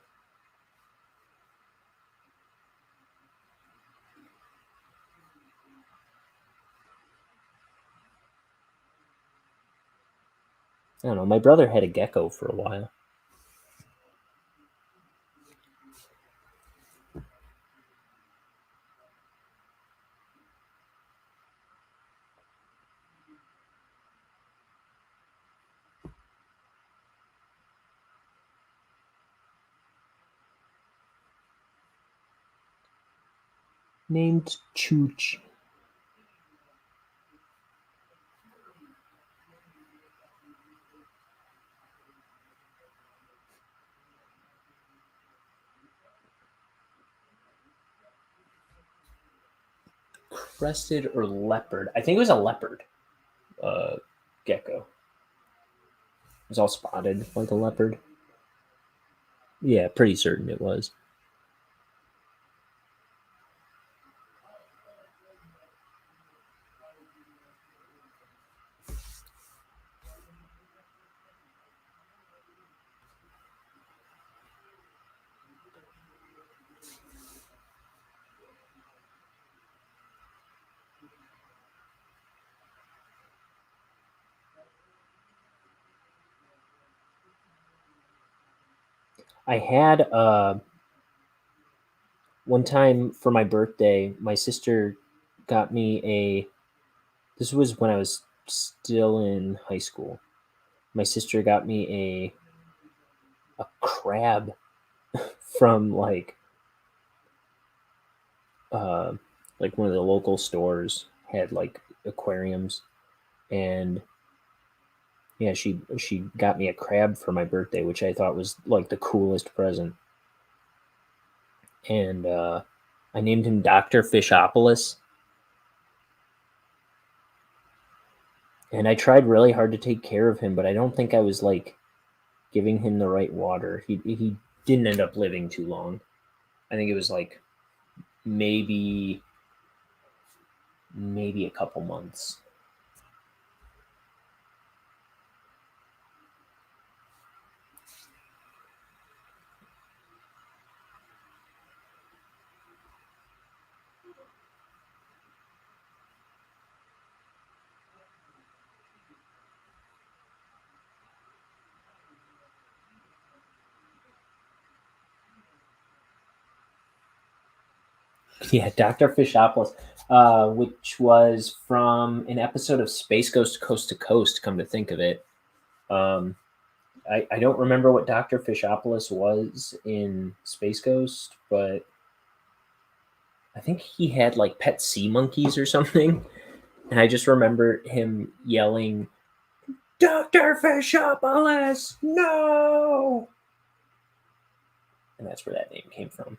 I don't know. My brother had a gecko for a while. Named Chooch. Crested or leopard? I think it was a leopard gecko. It was all spotted like a leopard. Yeah, pretty certain it was. I had one time for my birthday, my sister got me a. This was when I was still in high school. My sister got me a crab from uh, like one of the local stores had like aquariums, and yeah, she got me a crab for my birthday, which I thought was like the coolest present. And I named him Dr. Fishopolis. And I tried really hard to take care of him, but I don't think I was like giving him the right water. He didn't end up living too long. I think it was like maybe maybe a couple months. Yeah, Dr. Fishopoulos, which was from an episode of Space Ghost Coast to Coast, come to think of it. I don't remember what Dr. Fishopoulos was in Space Ghost, but I think he had like pet sea monkeys or something. And I just remember him yelling, Dr. Fishopoulos, no! And that's where that name came from.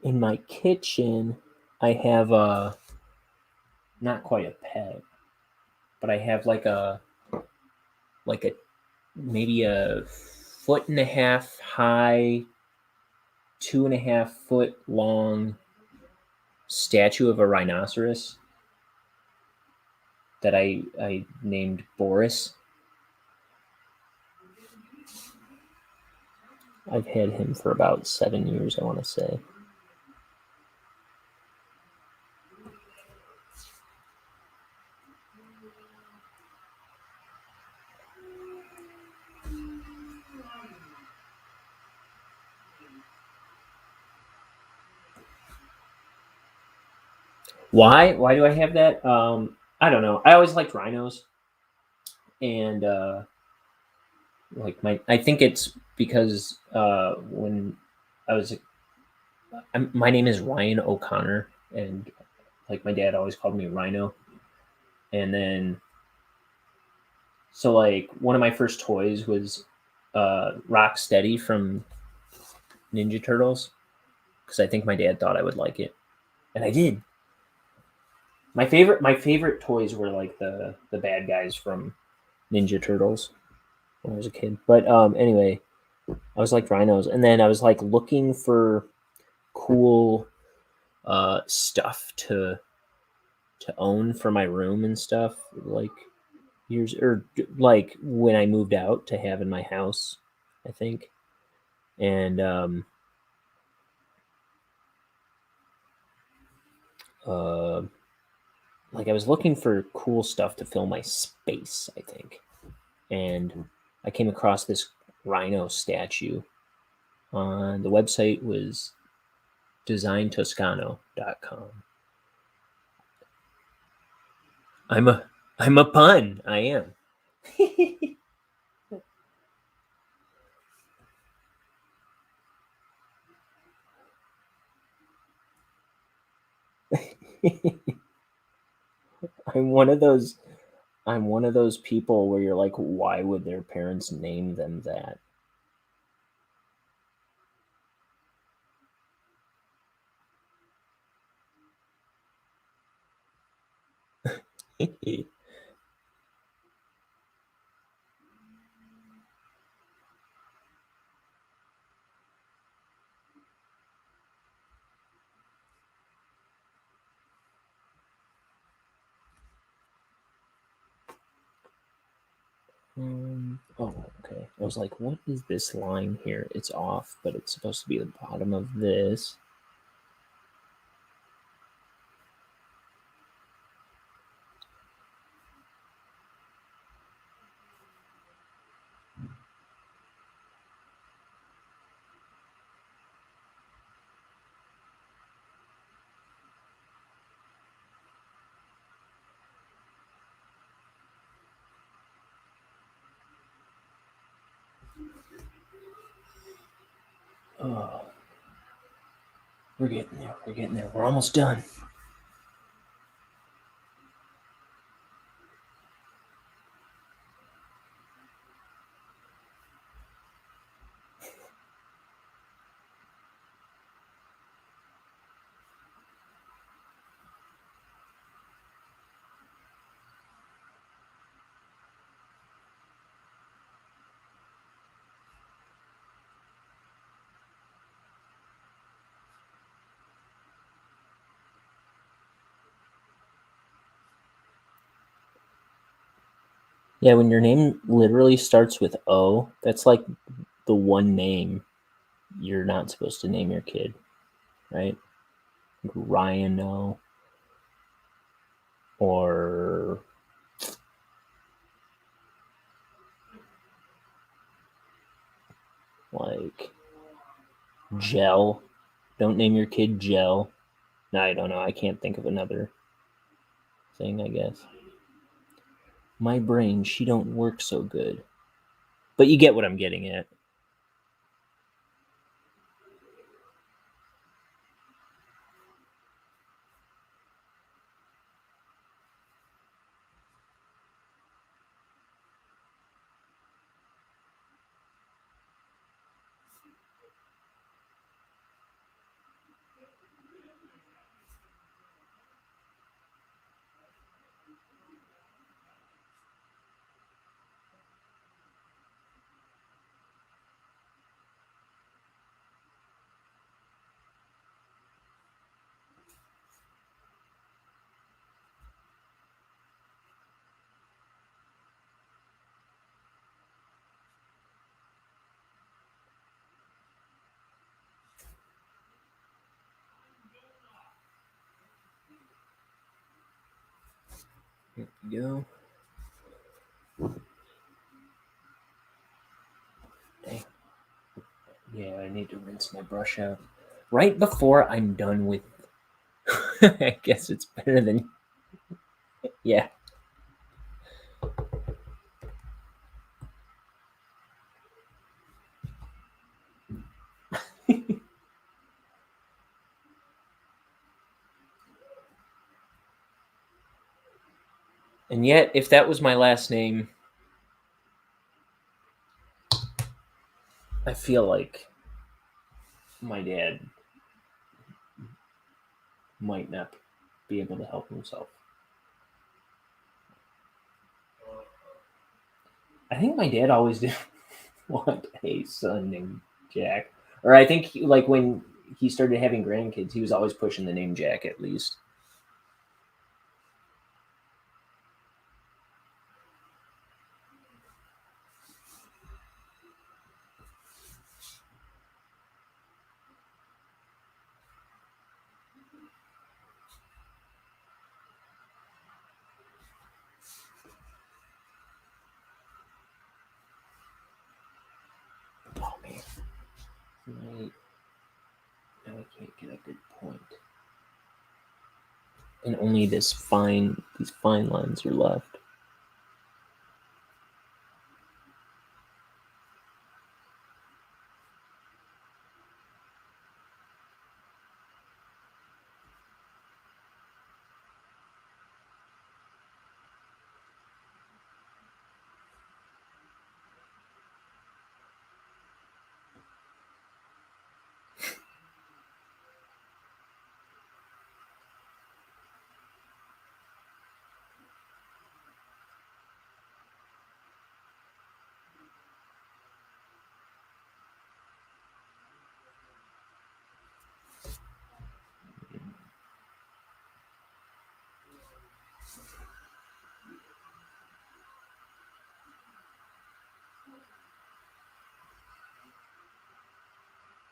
In my kitchen, I have not quite a pet, but I have like a maybe a 1.5 foot high, 2.5 foot long statue of a rhinoceros that I named Boris. I've had him for about 7 years, I want to say. Why? Why do I have that? I don't know. I always liked rhinos, and I think it's because when I was, my name is Ryan O'Connor, and like my dad always called me Rhino, and then so like one of my first toys was Rocksteady from Ninja Turtles because I think my dad thought I would like it, and I did. My favorite toys were like the bad guys from Ninja Turtles when I was a kid. But anyway, I was like rhinos, and then I was like looking for cool stuff to own for my room and stuff, like years or like when I moved out to have in my house, I think, and uh, like I was looking for cool stuff to fill my space, I think, and I came across this rhino statue. On the website was designtoscano.com. I'm a pun. I am. I'm one of those I'm one of those people where you're like, why would their parents name them that? Oh, okay. I was like, what is this line here? It's off, but it's supposed to be the bottom of this. Oh, we're getting there. We're getting there. We're almost done. Yeah, when your name literally starts with O, that's like the one name you're not supposed to name your kid, right? Like Ryan O, or like Gel. Don't name your kid Gel. No, I don't know. I can't think of another thing, I guess. My brain, she don't work so good. But you get what I'm getting at. Here we go. Dang. Yeah, I need to rinse my brush out. Right before I'm done with... I guess it's better than... Yeah. And yet, if that was my last name, I feel like my dad might not be able to help himself. I think my dad always did want a son named Jack. Or I think, like, when he started having grandkids, he was always pushing the name Jack, at least. Oh, man. Now I can't get a good point. And only these fine lines are left.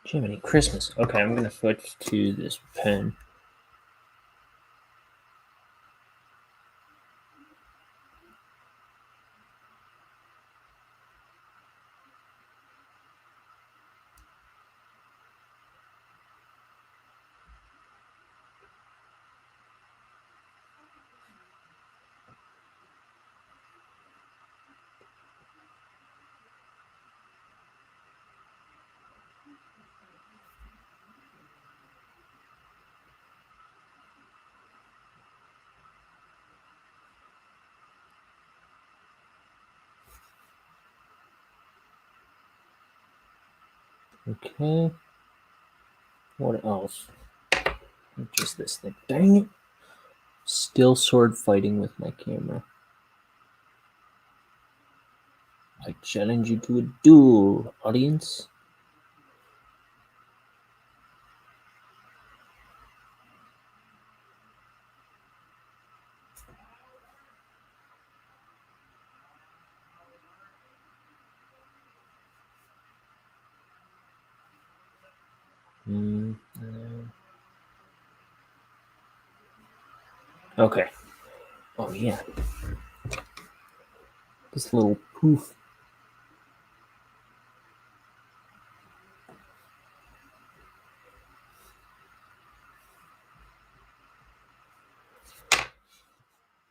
Jiminy Christmas. Okay, I'm gonna switch to this pen. Okay. What else? Just this thing. Dang it. Still sword fighting with my camera. I challenge you to a duel, audience. Okay. Oh, yeah. This little poof.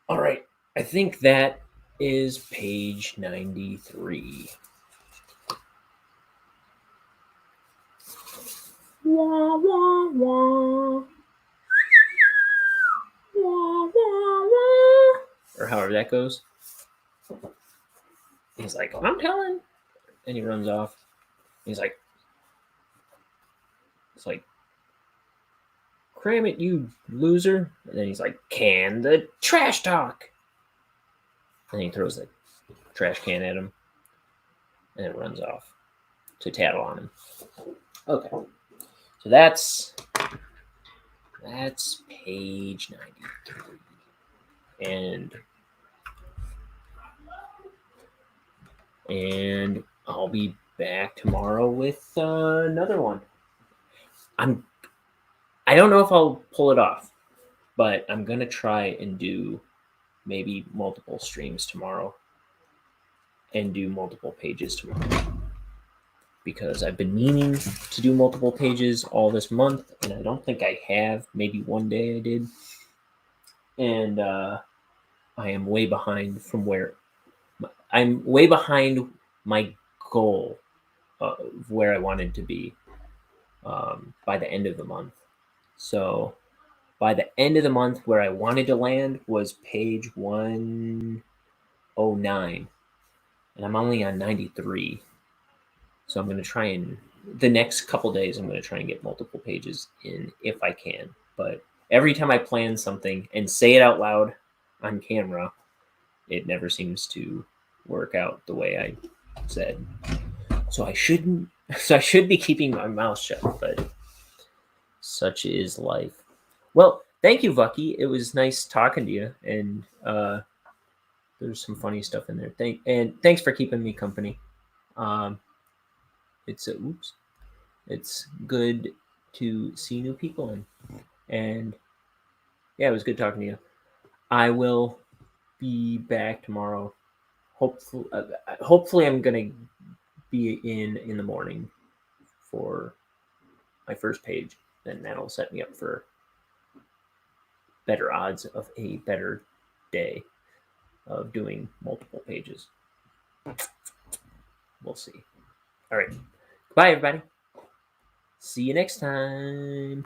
All right. I think that is page 93. Wah, wah, wah. Wah, wah, wah. Or however that goes. He's like, I'm telling. And he runs off. He's like, it's like, cram it, you loser. And then he's like, can the trash talk. And he throws the trash can at him. And it runs off to tattle on him. Okay. So that's page 93. And I'll be back tomorrow with another one. I don't know if I'll pull it off, but I'm gonna try and do maybe multiple streams tomorrow and do multiple pages tomorrow, because I've been meaning to do multiple pages all this month, and I don't think I have. Maybe one day I did, and I am way behind from where I'm way behind my goal of where I wanted to be by the end of the month. So by the end of the month, where I wanted to land was page 109, and I'm only on 93. So I'm going to try and the next couple days, I'm going to try and get multiple pages in if I can. But every time I plan something and say it out loud on camera, it never seems to work out the way I said. So I shouldn't. So I should be keeping my mouth shut, but such is life. Well, thank you, Vucky. It was nice talking to you, and there's some funny stuff in there. Thanks for keeping me company. It's good to see new people and yeah, it was good talking to you. I will be back tomorrow. Hopefully, I'm gonna be in the morning for my first page, then that'll set me up for better odds of a better day of doing multiple pages. We'll see. All right. Bye, everybody. See you next time.